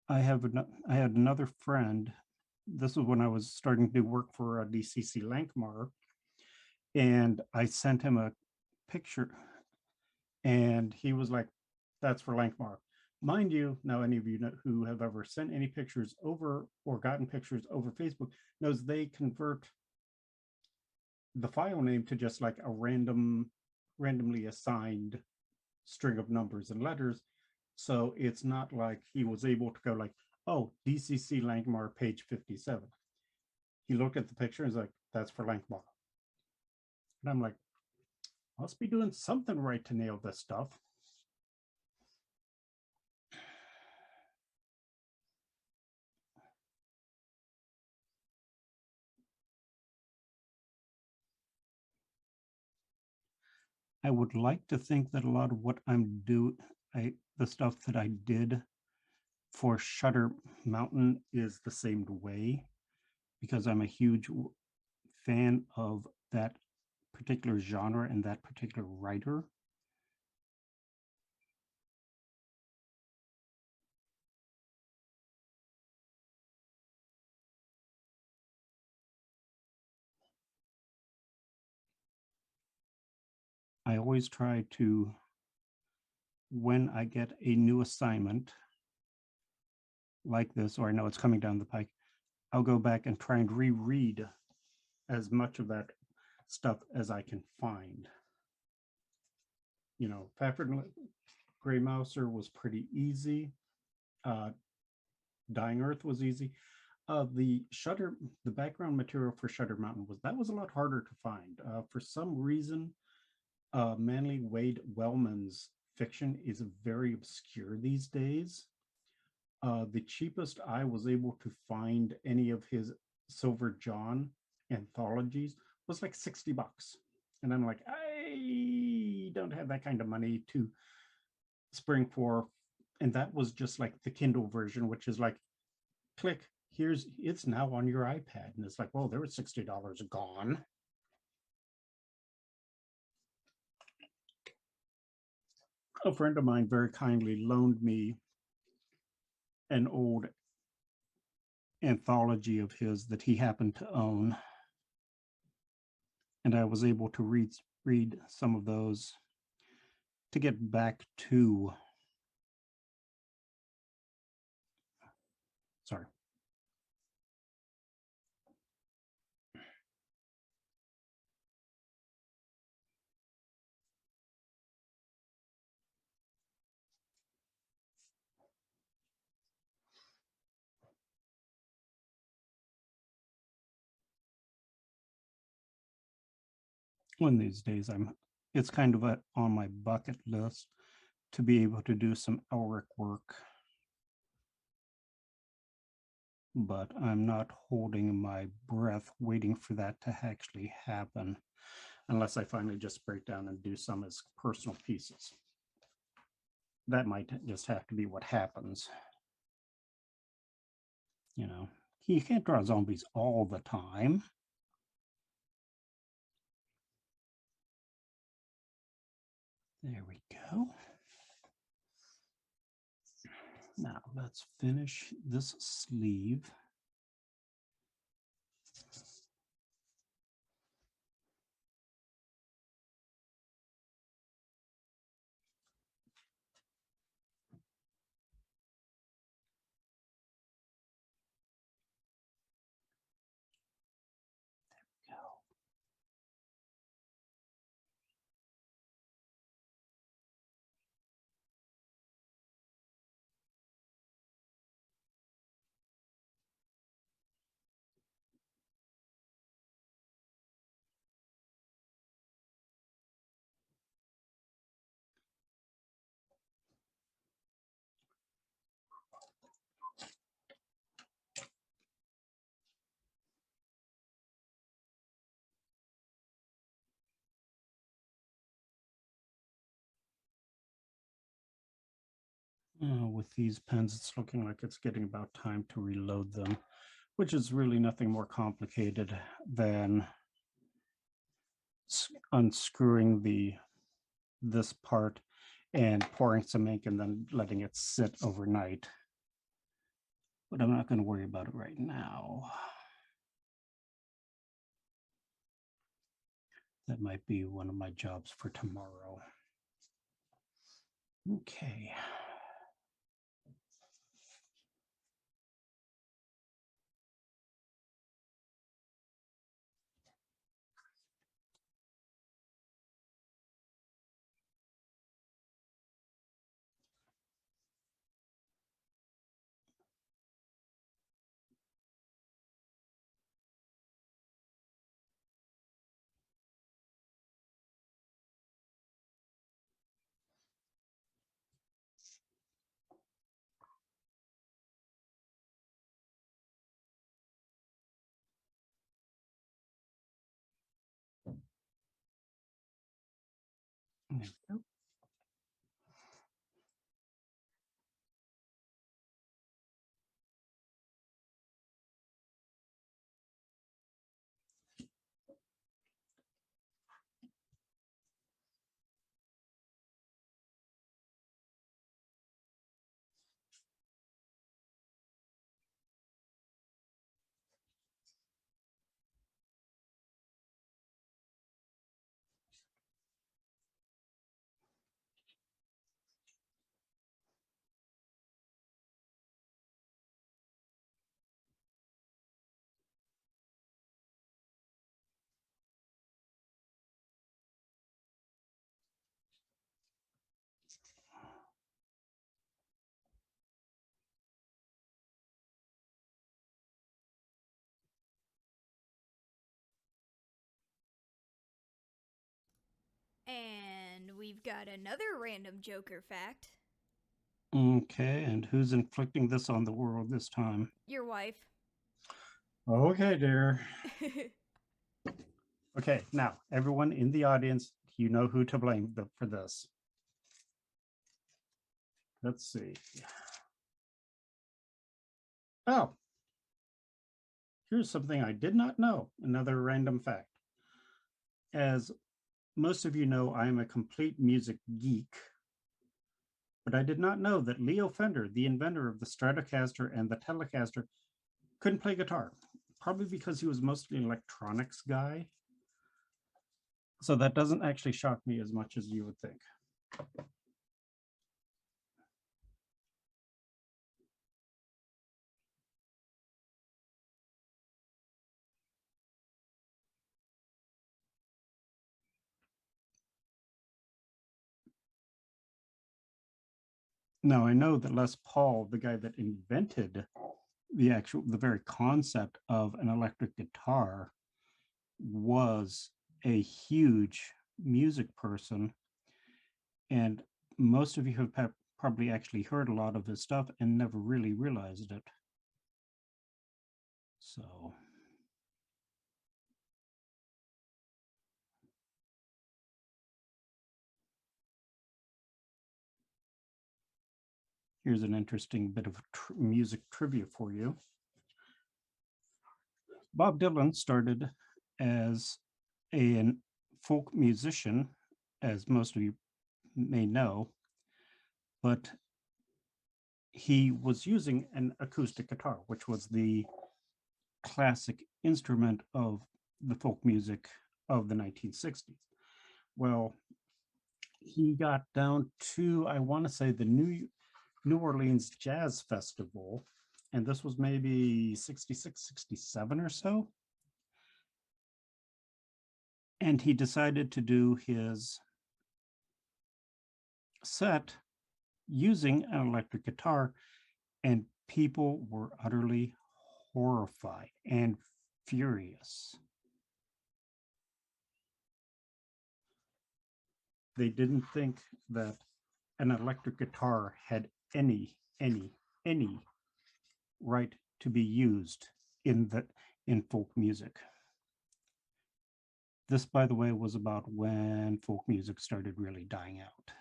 I had another friend. This was when I was starting to do work for DCC Lankmar, and I sent him a picture, and he was like, "That's for Lankmar." Mind you, now any of you know, who have ever sent any pictures over or gotten pictures over Facebook knows they convert the file name to just like a randomly assigned string of numbers and letters. So it's not like he was able to go like, oh, DCC Lankmar, page 57. He looked at the picture and was like, that's for Lankmar. And I'm like, must be doing something right to nail this stuff. I would like to think that a lot of what I'm doing, the stuff that I did for Shutter Mountain is the same way, because I'm a huge fan of that particular genre and that particular writer. I always try to, when I get a new assignment like this, or I know it's coming down the pike, I'll go back and try and reread as much of that stuff as I can find. You know, Fafford Gray Mouser was pretty easy. Dying Earth was easy. The background material for Shutter Mountain was a lot harder to find. For some reason, Manly Wade Wellman's fiction is very obscure these days. The cheapest I was able to find any of his Silver John anthologies was like $60. And I'm like, I don't have that kind of money to spring for. And that was just like the Kindle version, which is like, click, it's now on your iPad. And it's like, well, there was $60 gone. A friend of mine very kindly loaned me an old anthology of his that he happened to own. And I was able to read some of those to get back to, sorry. One of these days, it's kind of on my bucket list to be able to do some Elric work, but I'm not holding my breath waiting for that to actually happen, unless I finally just break down and do some as personal pieces. That might just have to be what happens. You know, you can't draw zombies all the time. go. Now let's finish this sleeve. With these pens, it's looking like it's getting about time to reload them, which is really nothing more complicated than unscrewing this part and pouring some ink and then letting it sit overnight. But I'm not going to worry about it right now. That might be one of my jobs for tomorrow. Okay. There we go. And we've got another random Joker fact. Okay, and who's inflicting this on the world this time? Your wife. Okay, dear. Okay, now, everyone in the audience, you know who to blame for this. Let's see. Oh, here's something I did not know, another random fact. As most of you know, I am a complete music geek, but I did not know that Leo Fender, the inventor of the Stratocaster and the Telecaster, couldn't play guitar, probably because he was mostly an electronics guy. So that doesn't actually shock me as much as you would think. Now I know that Les Paul, the guy that invented the very concept of an electric guitar, was a huge music person, and most of you have probably actually heard a lot of his stuff and never really realized it. So here's an interesting bit of music trivia for you. Bob Dylan started as a folk musician, as most of you may know, but he was using an acoustic guitar, which was the classic instrument of the folk music of the 1960s. Well, he got down to, I want to say, the New Orleans Jazz Festival, and this was maybe 66, 67 or so. And he decided to do his set using an electric guitar, and people were utterly horrified and furious. They didn't think that an electric guitar had any right to be used in folk music. This, by the way, was about when folk music started really dying out.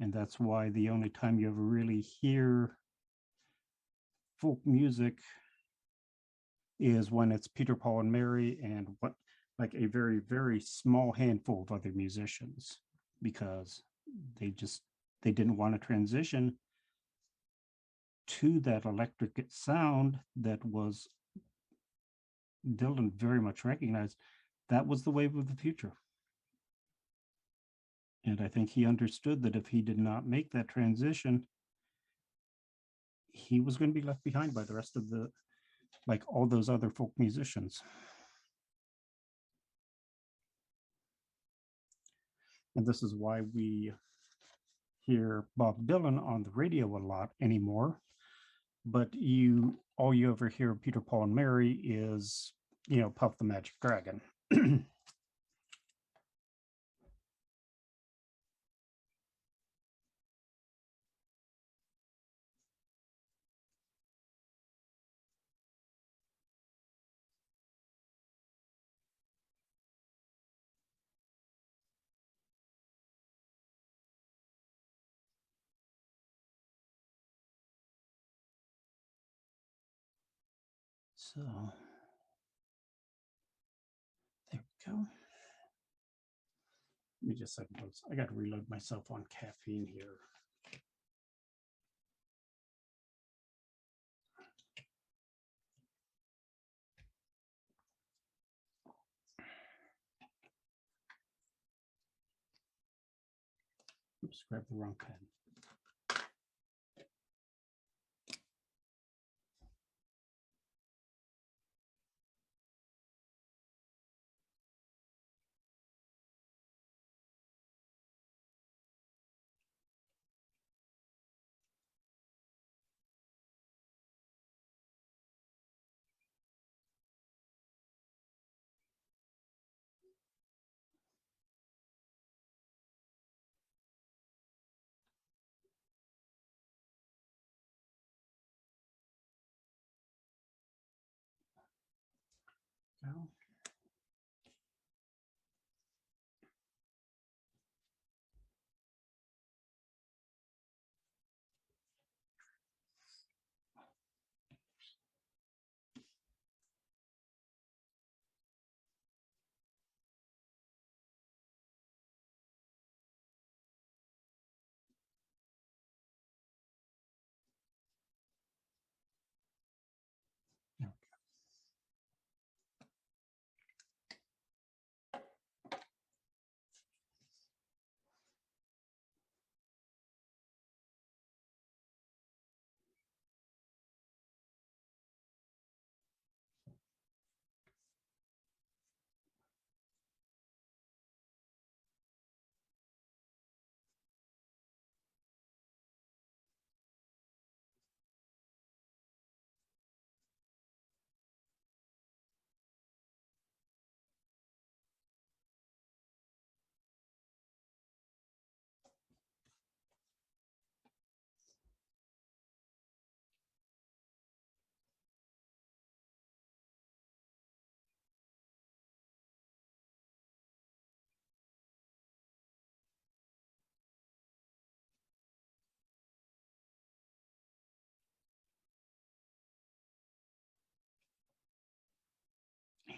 And that's why the only time you ever really hear folk music is when it's Peter, Paul, and Mary and what, like a very, very small handful of other musicians, because they didn't want to transition to that electric sound that was Dylan very much recognized. That was the wave of the future. And I think he understood that if he did not make that transition, he was going to be left behind by the rest of the, like all those other folk musicians. And this is why we hear Bob Dylan on the radio a lot anymore. But all you ever hear of Peter, Paul, and Mary is, Puff the Magic Dragon. So there we go. Let me just second those. I got to reload myself on caffeine here. Oops, grab the wrong pen. Go.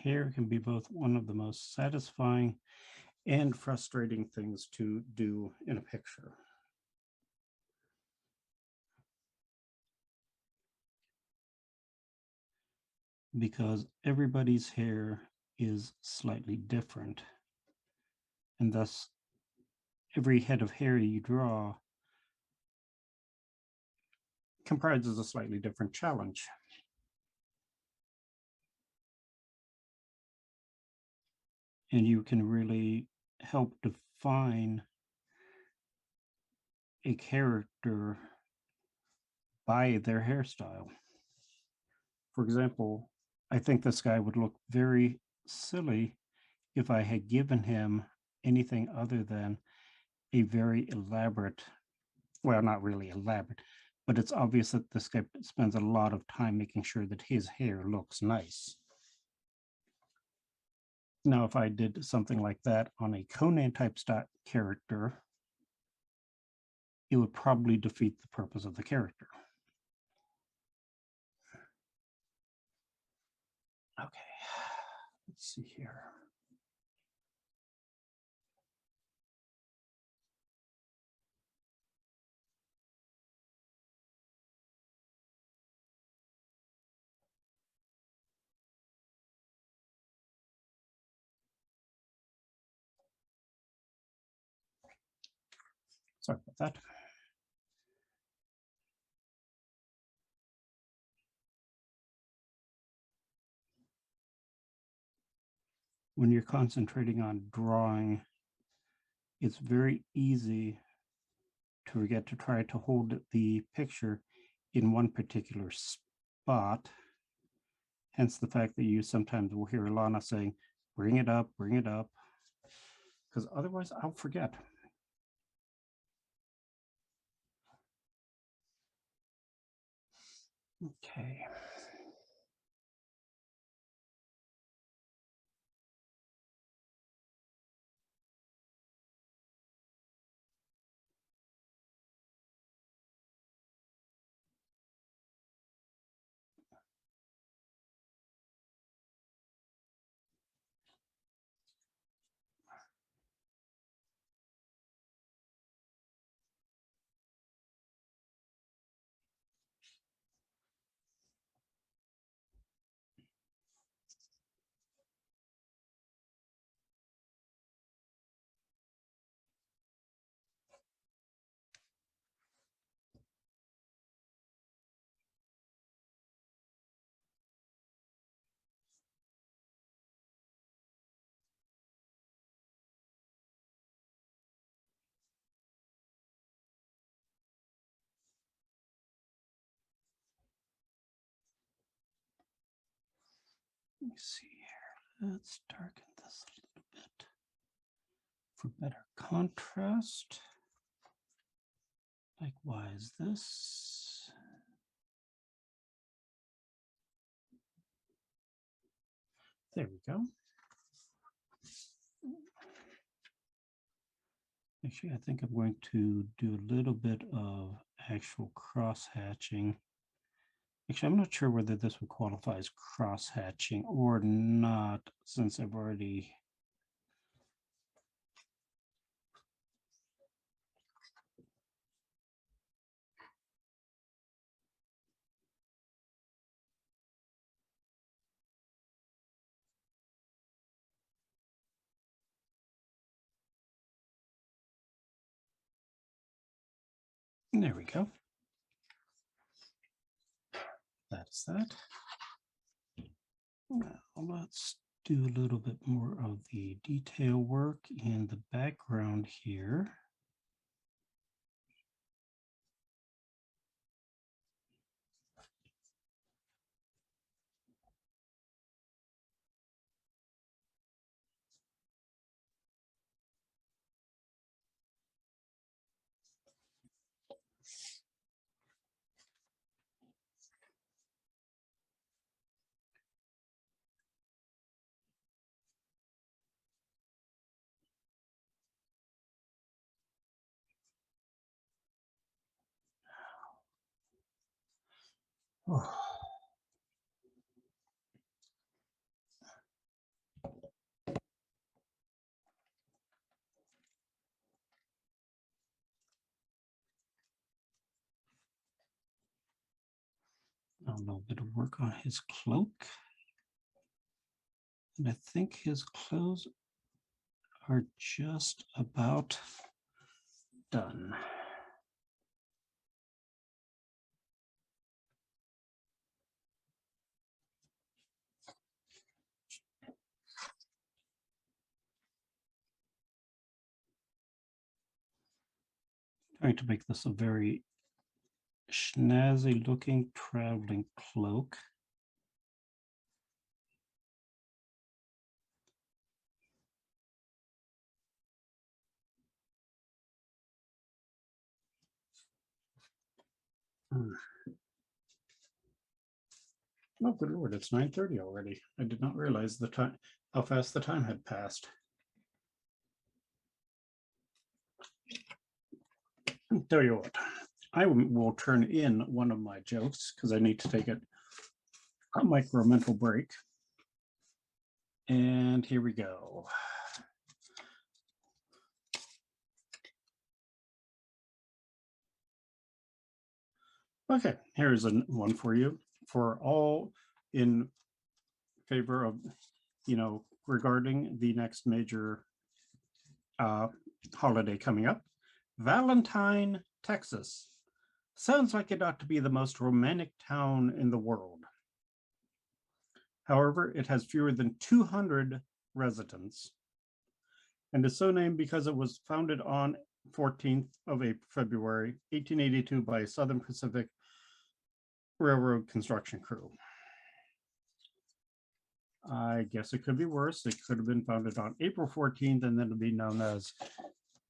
Hair can be both one of the most satisfying and frustrating things to do in a picture. Because everybody's hair is slightly different, and thus every head of hair you draw comprises a slightly different challenge. And you can really help define a character by their hairstyle. For example, I think this guy would look very silly if I had given him anything other than a very elaborate, well, not really elaborate, but it's obvious that this guy spends a lot of time making sure that his hair looks nice. Now, if I did something like that on a Conan type character, it would probably defeat the purpose of the character. Okay, let's see here. Sorry about that. When you're concentrating on drawing, it's very easy to forget to try to hold the picture in one particular spot. Hence the fact that you sometimes will hear Alana saying, bring it up, because otherwise I'll forget. Okay. Let me see here. Let's darken this a little bit for better contrast. Likewise, this. There we go. Actually, I think I'm going to do a little bit of actual cross-hatching. Actually, I'm not sure whether this would qualify as cross-hatching or not, since I've already... There we go. That's that. Now let's do a little bit more of the detail work in the background here. Oh. A little bit of work on his cloak. And I think his clothes are just about done. Trying to make this a very snazzy looking traveling cloak. Oh, good Lord, it's 9:30 already. I did not realize the time, how fast the time had passed. Tell you what, I will turn in one of my jokes because I need to take a micro mental break. And here we go. Okay, here's one for you. For all in favor of, regarding the next major holiday coming up, Valentine, Texas. Sounds like it ought to be the most romantic town in the world. However, it has fewer than 200 residents and is so named because it was founded on 14th of February, 1882 by a Southern Pacific Railroad construction crew. I guess it could be worse. It could have been founded on April 14th and then it'd be known as,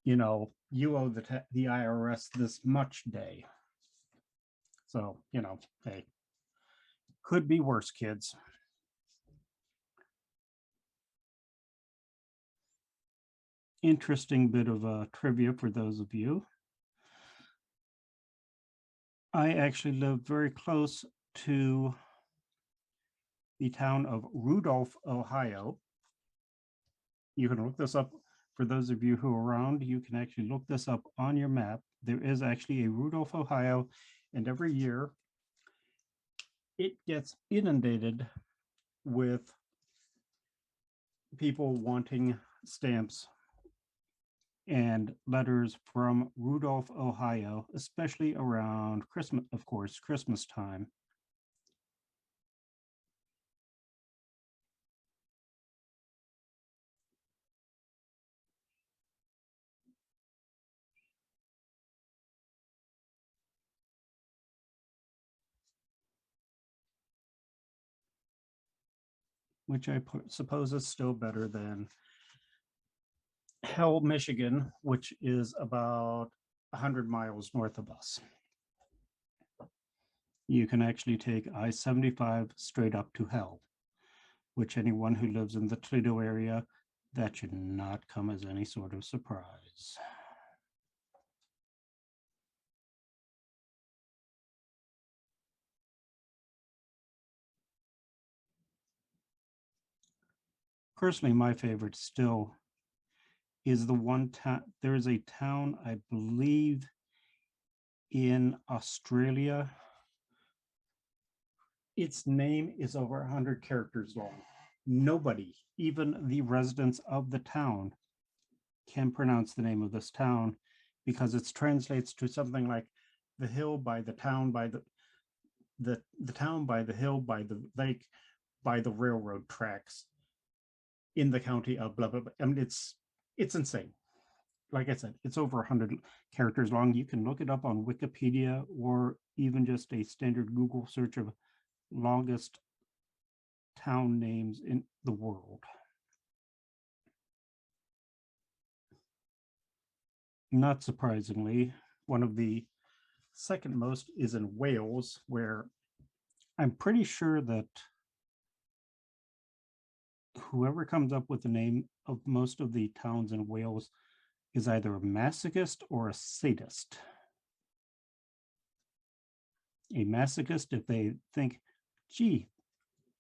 you owe the IRS this much day. So, hey, could be worse, kids. Interesting bit of trivia for those of you. I actually live very close to the town of Rudolph, Ohio. You can look this up. For those of you who are around, you can actually look this up on your map. There is actually a Rudolph, Ohio, and every year it gets inundated with people wanting stamps and letters from Rudolph, Ohio, especially around Christmas, of course, Christmas time. Which I suppose is still better than Hell, Michigan, which is about 100 miles north of us. You can actually take I-75 straight up to Hell, which anyone who lives in the Toledo area, that should not come as any sort of surprise. Personally, my favorite still is the one town. There is a town, I believe, in Australia. Its name is over 100 characters long. Nobody, even the residents of the town, can pronounce the name of this town because it translates to something like the hill by the town by the town by the hill by the lake by the railroad tracks in the county of blah blah blah. I mean, it's insane. Like I said, it's over 100 characters long. You can look it up on Wikipedia or even just a standard Google search of longest town names in the world. Not surprisingly, one of the second most is in Wales, where I'm pretty sure that whoever comes up with the name of most of the towns in Wales is either a masochist or a sadist. A masochist, if they think, gee,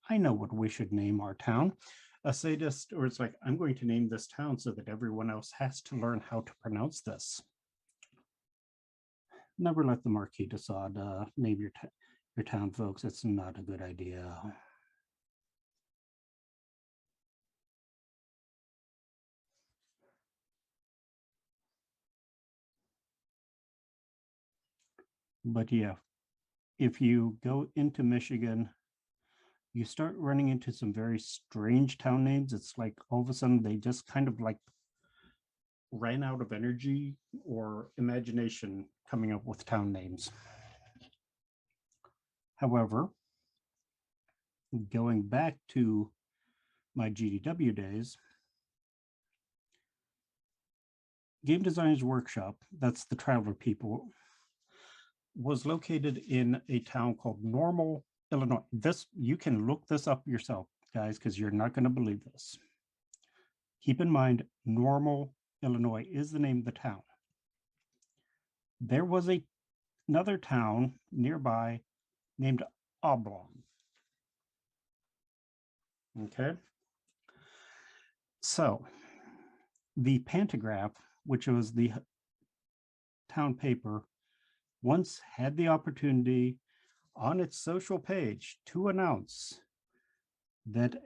I know what we should name our town. A sadist, or it's like, I'm going to name this town so that everyone else has to learn how to pronounce this. Never let the Marquis de Sade name your town, folks. It's not a good idea. But yeah, if you go into Michigan, you start running into some very strange town names. It's like all of a sudden they just kind of like ran out of energy or imagination coming up with town names. However, going back to my GDW days, Game Designers Workshop, that's the Traveler people, was located in a town called Normal, Illinois. This, you can look this up yourself, guys, because you're not going to believe this. Keep in mind, Normal, Illinois is the name of the town. There was another town nearby named Oblong. Okay. So the Pantograph, which was the town paper, once had the opportunity on its social page to announce that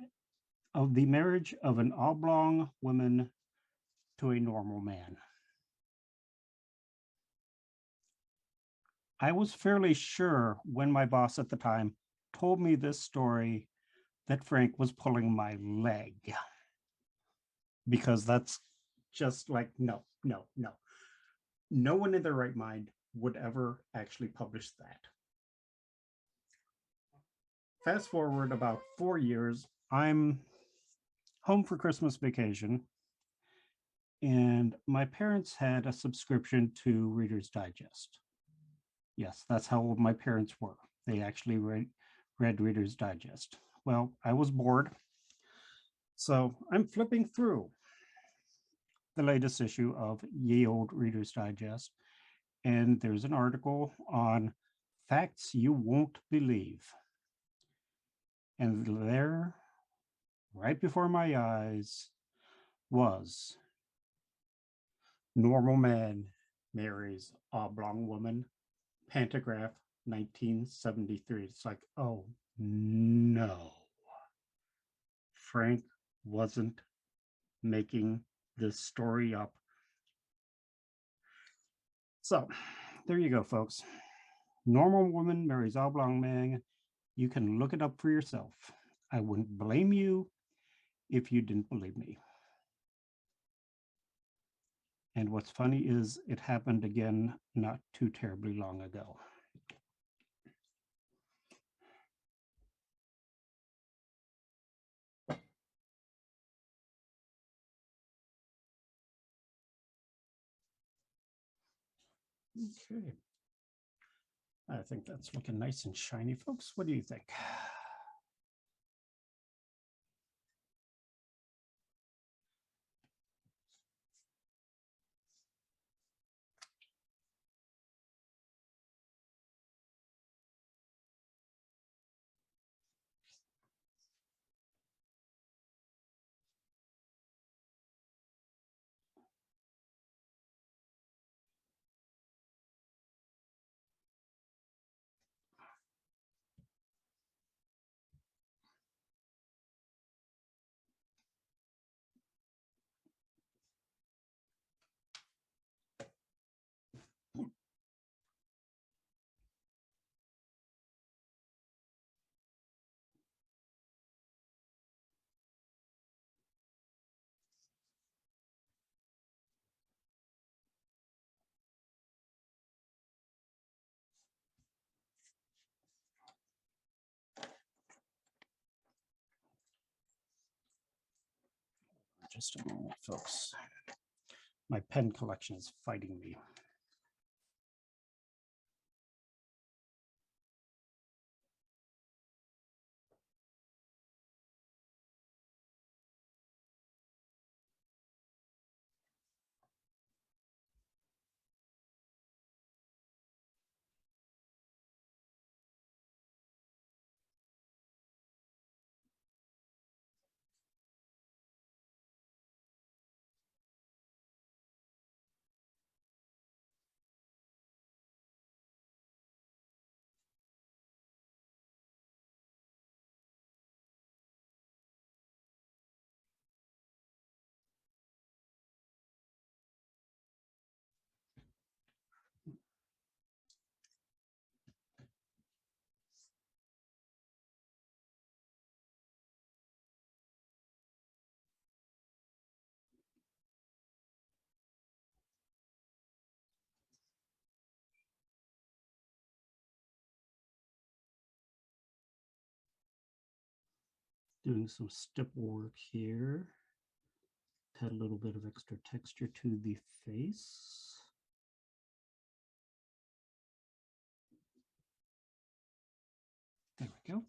of the marriage of an oblong woman to a normal man. I was fairly sure when my boss at the time told me this story that Frank was pulling my leg, because that's just like, no. No one in their right mind would ever actually publish that. Fast forward about 4 years, I'm home for Christmas vacation, and my parents had a subscription to Reader's Digest. Yes, that's how old my parents were. They actually read Reader's Digest. Well, I was bored, so I'm flipping through the latest issue of Ye Old Reader's Digest, and there's an article on facts you won't believe. And there, right before my eyes, was normal man marries oblong woman, Pantograph, 1973. It's like, oh no. Frank wasn't making this story up. So there you go, folks. Normal woman marries oblong man. You can look it up for yourself. I wouldn't blame you if you didn't believe me. And what's funny is it happened again not too terribly long ago. Okay. I think that's looking nice and shiny, folks. What do you think? Just a moment, folks. My pen collection is fighting me. Doing some stipple work here. Add a little bit of extra texture to the face. There we go.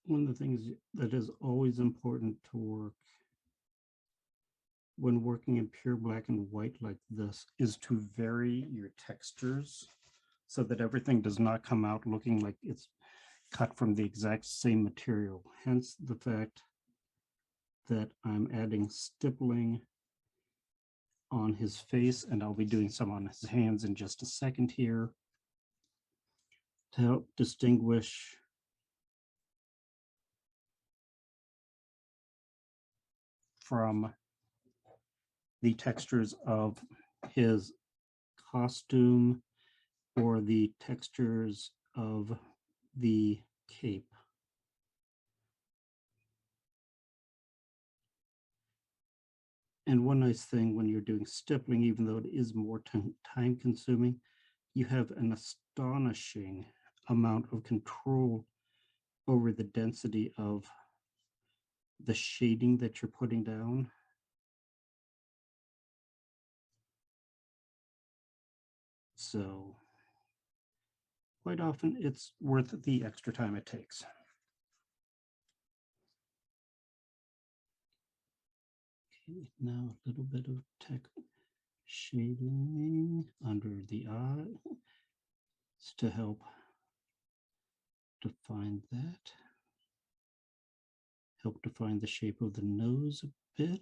One of the things that is always important to work when working in pure black and white like this is to vary your textures so that everything does not come out looking like it's cut from the exact same material. Hence the fact that I'm adding stippling on his face, and I'll be doing some on his hands in just a second here to help distinguish from the textures of his costume or the textures of the cape. And one nice thing when you're doing stippling, even though it is more time consuming, you have an astonishing amount of control over the density of the shading that you're putting down. So quite often it's worth the extra time it takes. Okay, now a little bit of shading under the eye to help define that. Help define the shape of the nose a bit.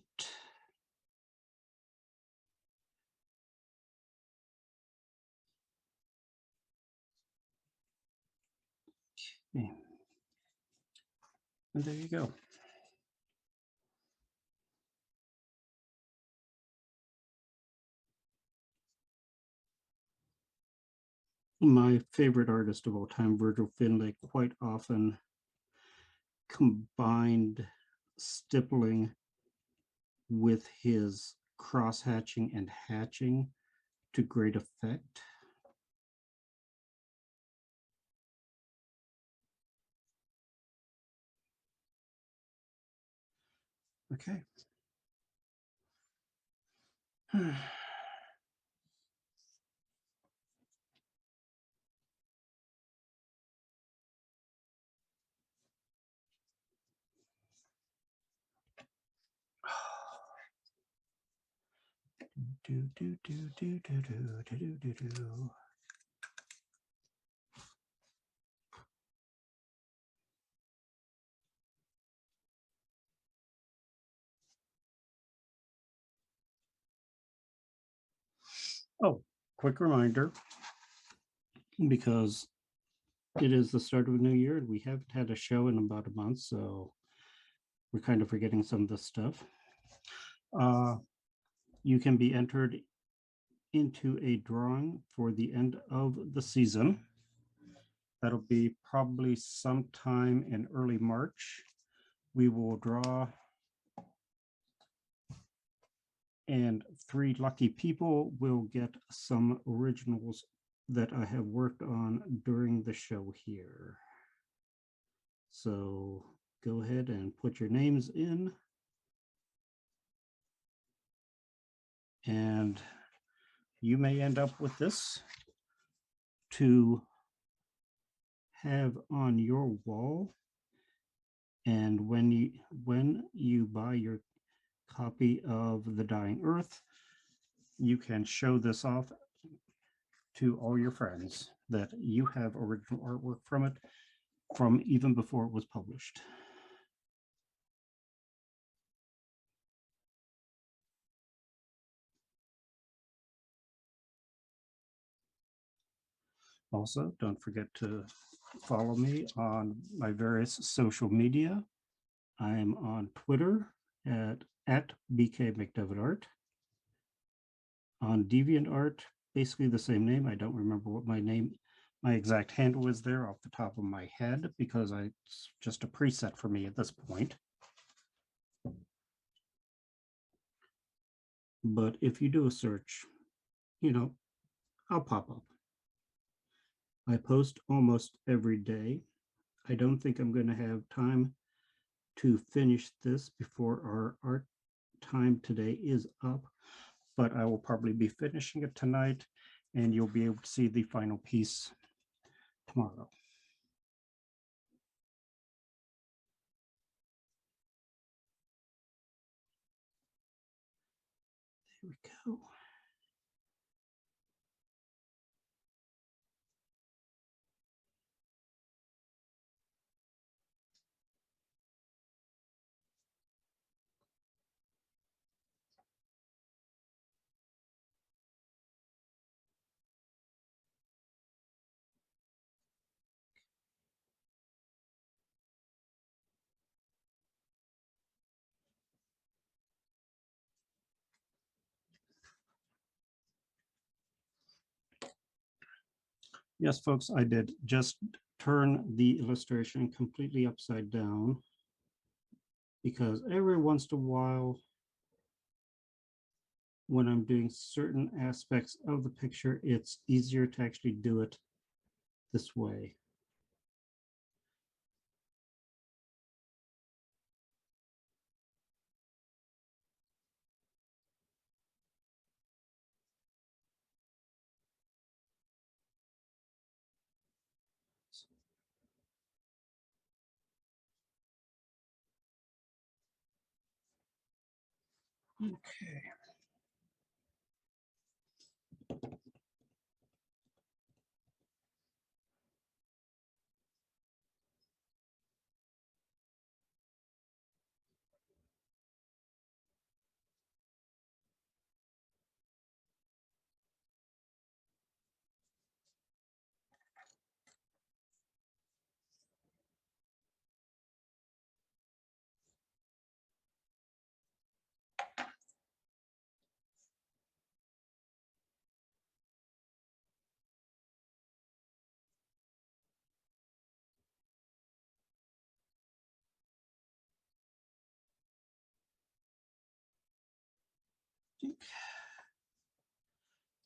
Okay. And there you go. My favorite artist of all time, Virgil Finlay, quite often combined stippling with his cross hatching and hatching to great effect. Okay. Oh, quick reminder, because it is the start of a new year and we haven't had a show in about a month, so we're kind of forgetting some of this stuff. You can be entered into a drawing for the end of the season. That'll be probably sometime in early March. We will draw, and 3 lucky people will get some originals that I have worked on during the show here. So go ahead and put your names in. And you may end up with this to have on your wall. And when you buy your copy of The Dying Earth, you can show this off to all your friends that you have original artwork from it from even before it was published. Also, don't forget to follow me on my various social media. I am on Twitter at BK McDevitt Art. On DeviantArt, basically the same name. I don't remember what my exact handle is there off the top of my head because it's just a preset for me at this point. But if you do a search, I'll pop up. I post almost every day. I don't think I'm going to have time to finish this before our art time today is up, but I will probably be finishing it tonight, and you'll be able to see the final piece tomorrow. There we go. Yes, folks, I did just turn the illustration completely upside down because every once in a while, when I'm doing certain aspects of the picture, it's easier to actually do it this way. Okay.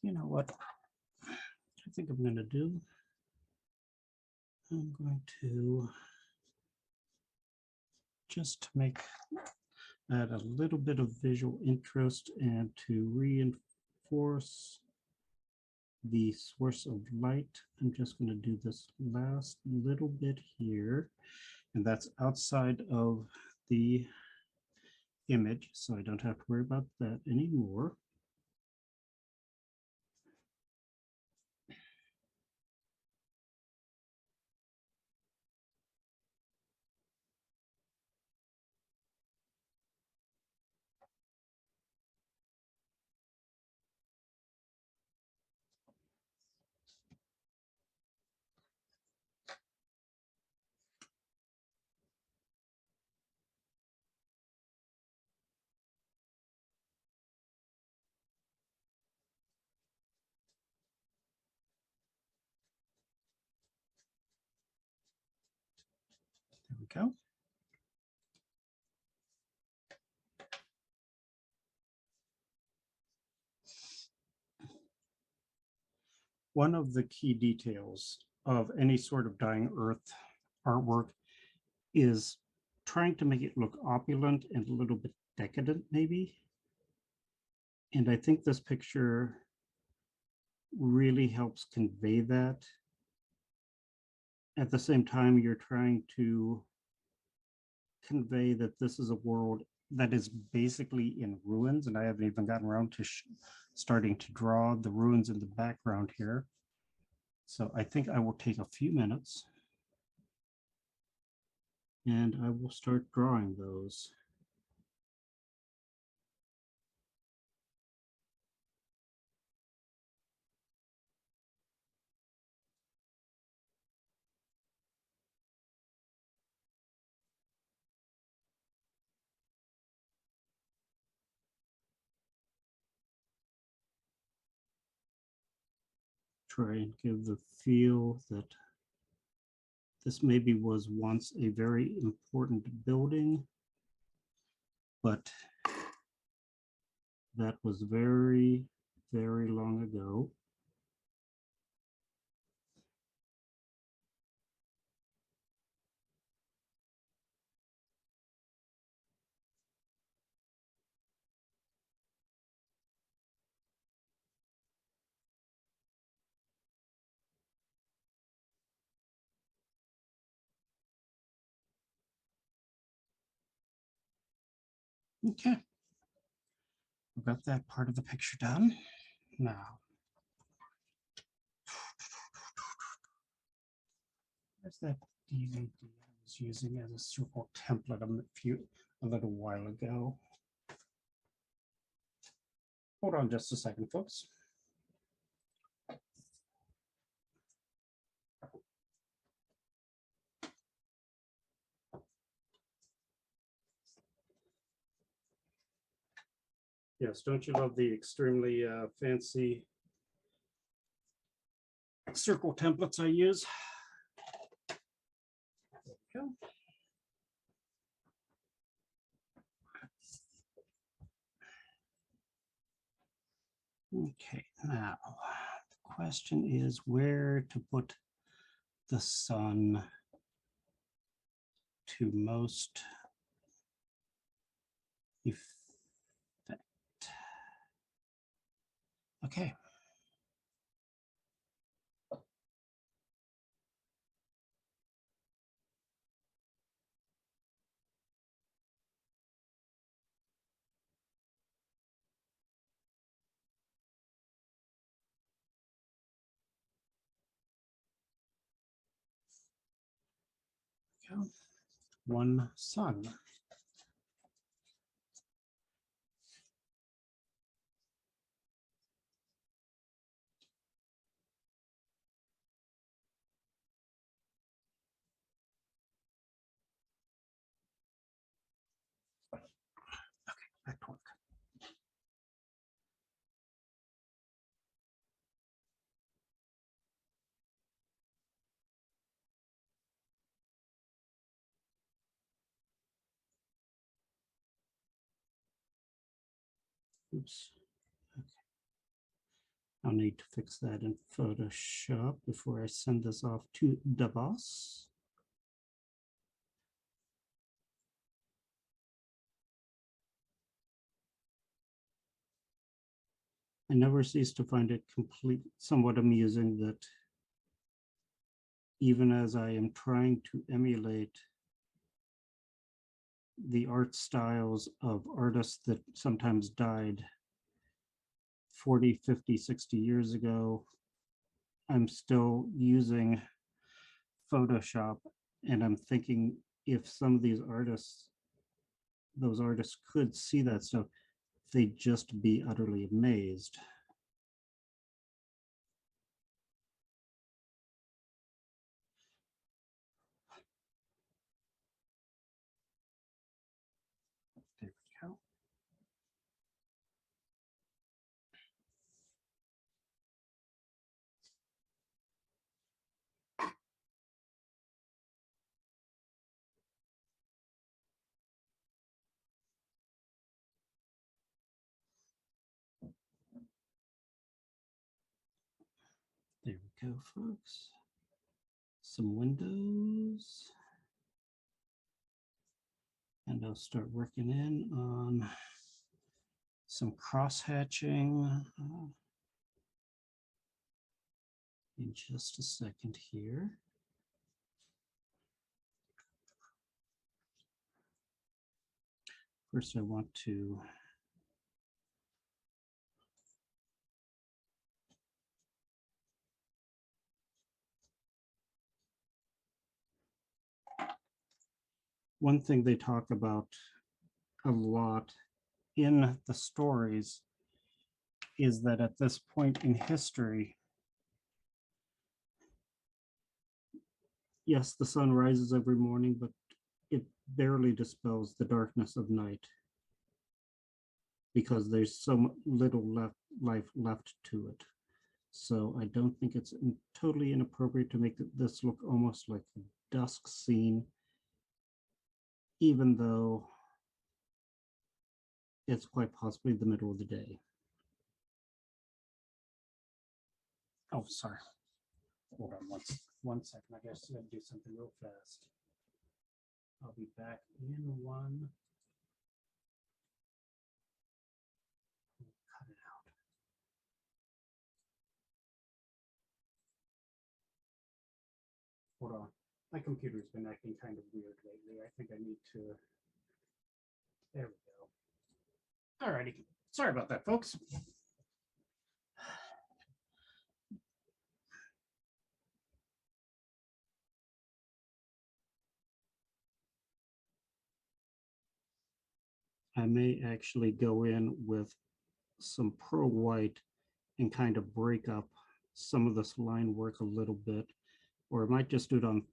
You know what I think I'm going to do? I'm going to just make add a little bit of visual interest and to reinforce the source of light. I'm just going to do this last little bit here, and that's outside of the image, so I don't have to worry about that anymore. go. One of the key details of any sort of Dying Earth artwork is trying to make it look opulent and a little bit decadent, maybe. And I think this picture really helps convey that. At the same time, you're trying to convey that this is a world that is basically in ruins, and I haven't even gotten around to starting to draw the ruins in the background here. So I think I will take a few minutes and I will start drawing those. Try and give the feel that this maybe was once a very important building, but that was very, very long ago. Okay, I've got that part of the picture done. Now, there's that DVD I was using as a circle template a little while ago. Hold on just a second, folks. Yes, don't you love the extremely fancy circle templates I use? There we go. Okay, now the question is where to put the sun to most effect. Okay. One sun. Okay, back to work. Oops. Okay. I'll need to fix that in Photoshop before I send this off to the boss. I never cease to find it somewhat amusing that even as I am trying to emulate the art styles of artists that sometimes died 40, 50, 60 years ago, I'm still using Photoshop, and I'm thinking if some of those artists could see that stuff, they'd just be utterly amazed. There we go. we go, folks. Some windows. And I'll start working in on some cross-hatching in just a second here. First, I want to one thing they talk about a lot in the stories is that at this point in history, yes, the sun rises every morning, but it barely dispels the darkness of night because there's so little life left to it. So I don't think it's totally inappropriate to make this look almost like a dusk scene, even though it's quite possibly the middle of the day. Oh, sorry. Hold on one second. I guess I gotta do something real fast. I'll be back in one. Cut it out. Hold on. My computer's been acting kind of weird lately. I think I need to. There we go. Alrighty. Sorry about that, folks. I may actually go in with some Pro White and kind of break up some of this line work a little bit, or I might just do it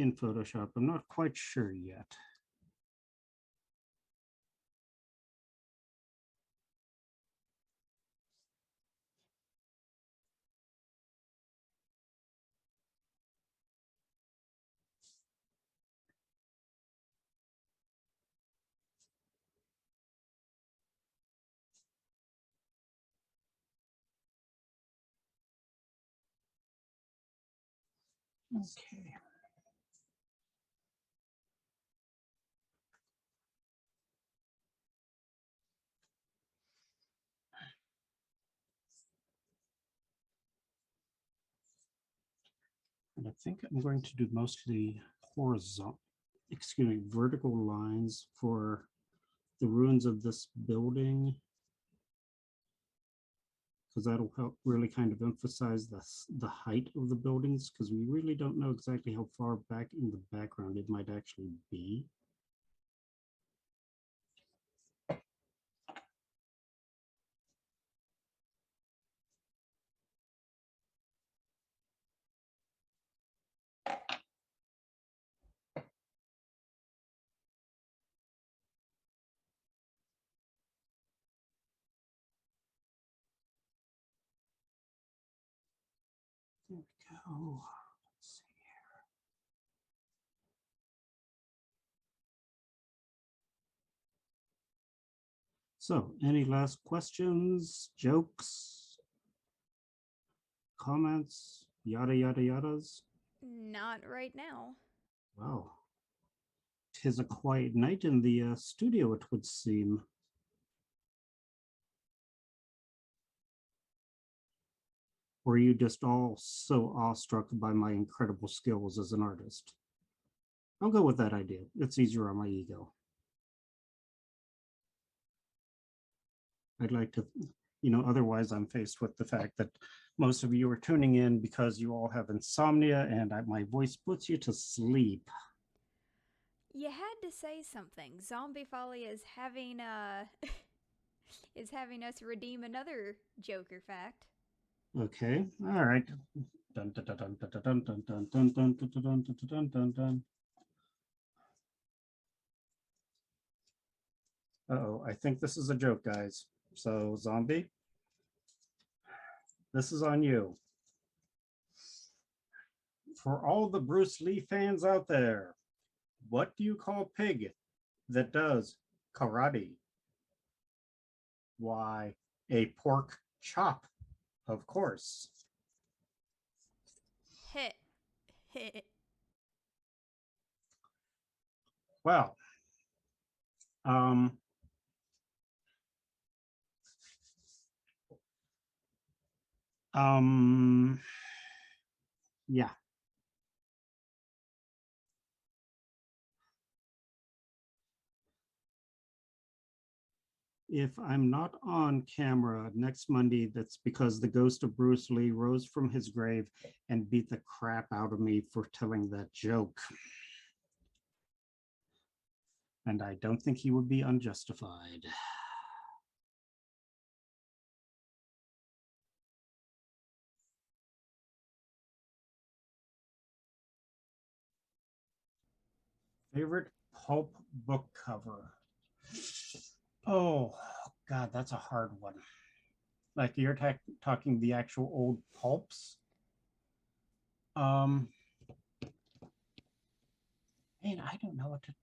in Photoshop. I'm not quite sure yet. Okay. And I think I'm going to do most of the vertical lines for the ruins of this building, because that'll help really kind of emphasize the height of the buildings, because we really don't know exactly how far back in the background it might actually be. There we go. Let's see here. So, any last questions, jokes, comments, yada, yada, yadas? Not right now. Wow. 'Tis a quiet night in the studio, it would seem. Or are you just all so awestruck by my incredible skills as an artist? I'll go with that idea. It's easier on my ego. I'd like to, otherwise I'm faced with the fact that most of you are tuning in because you all have insomnia and my voice puts you to sleep. You had to say something. Zombie Folly is having is having us redeem another Joker fact. Okay, all right. Dun, dun, dun, dun, dun, dun, dun, dun, dun, dun, dun, dun, dun, dun, dun. Uh-oh, I think this is a joke, guys. So, Zombie, this is on you. For all the Bruce Lee fans out there, what do you call a pig that does karate? Why, a pork chop, of course. Well, um, yeah. If I'm not on camera next Monday, that's because the ghost of Bruce Lee rose from his grave and beat the crap out of me for telling that joke. And I don't think he would be unjustified. Favorite pulp book cover? Oh, God, that's a hard one. Like you're talking the actual old pulps. Man, I don't know what to.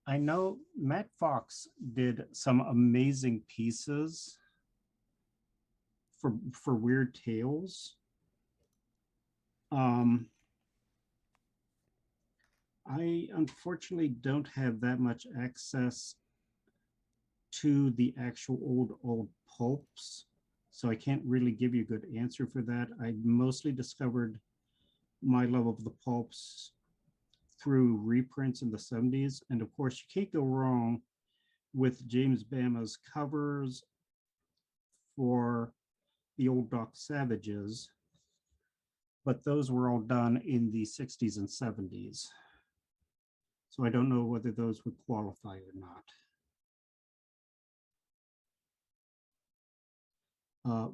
I know Matt Fox did some amazing pieces for Weird Tales. I unfortunately don't have that much access to the actual old pulps, so I can't really give you a good answer for that. I mostly discovered my love of the pulps through reprints in the 70s, and of course, you can't go wrong with James Bama's covers for the old Doc Savages, but those were all done in the 60s and 70s. So I don't know whether those would qualify or not.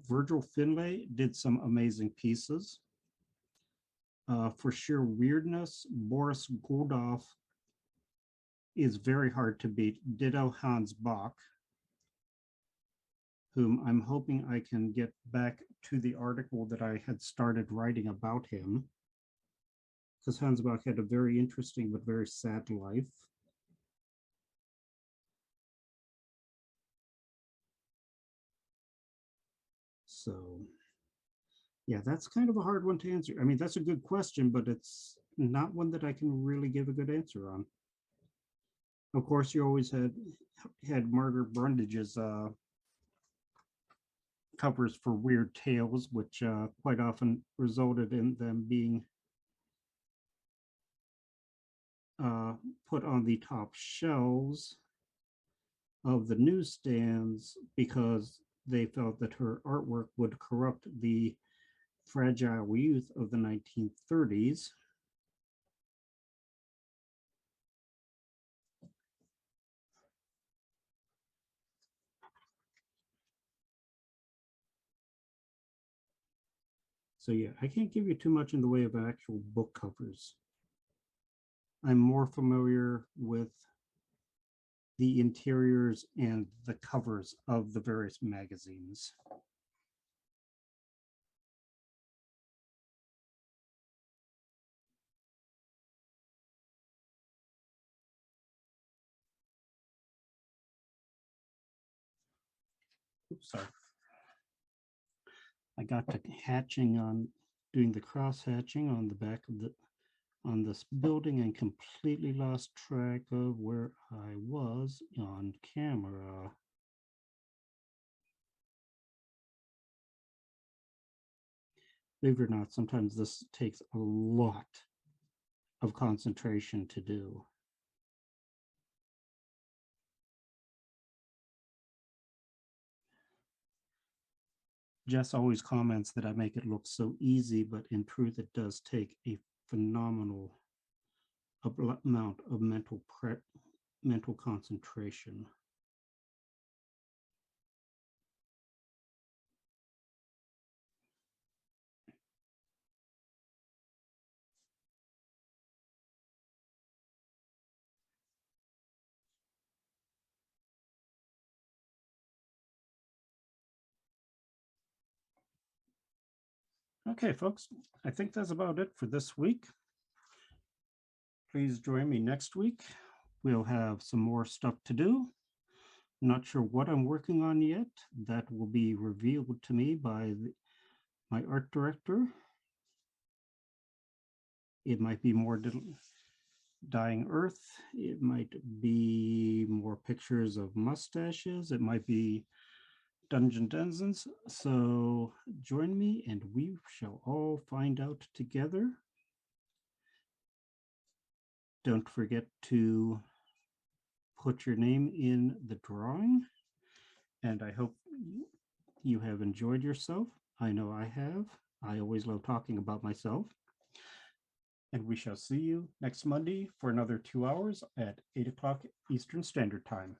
Virgil Finlay did some amazing pieces. For sheer weirdness, Boris Goldolf is very hard to beat. Ditto Hans Bach, whom I'm hoping I can get back to the article that I had started writing about him, because Hans Bach had a very interesting but very sad life. So, yeah, that's kind of a hard one to answer. I mean, that's a good question, but it's not one that I can really give a good answer on. Of course, you always had Margaret Brundage's covers for Weird Tales, which quite often resulted in them being put on the top shelves of the newsstands because they felt that her artwork would corrupt the fragile youth of the 1930s. So yeah, I can't give you too much in the way of actual book covers. I'm more familiar with the interiors and the covers of the various magazines. Oops, sorry. I got to hatching on doing the cross hatching on the back of the on this building and completely lost track of where I was on camera. Believe it or not, sometimes this takes a lot of concentration to do. Jess always comments that I make it look so easy, but in truth, it does take a phenomenal amount of mental concentration. Okay, folks, I think that's about it for this week. Please join me next week. We'll have some more stuff to do. Not sure what I'm working on yet. That will be revealed to me by my art director. It might be more Dying Earth. It might be more pictures of mustaches. It might be Dungeon Denizens. So join me and we shall all find out together. Don't forget to put your name in the drawing. And I hope you have enjoyed yourself. I know I have. I always love talking about myself. And we shall see you next Monday for another 2 hours at 8 o'clock Eastern Standard Time.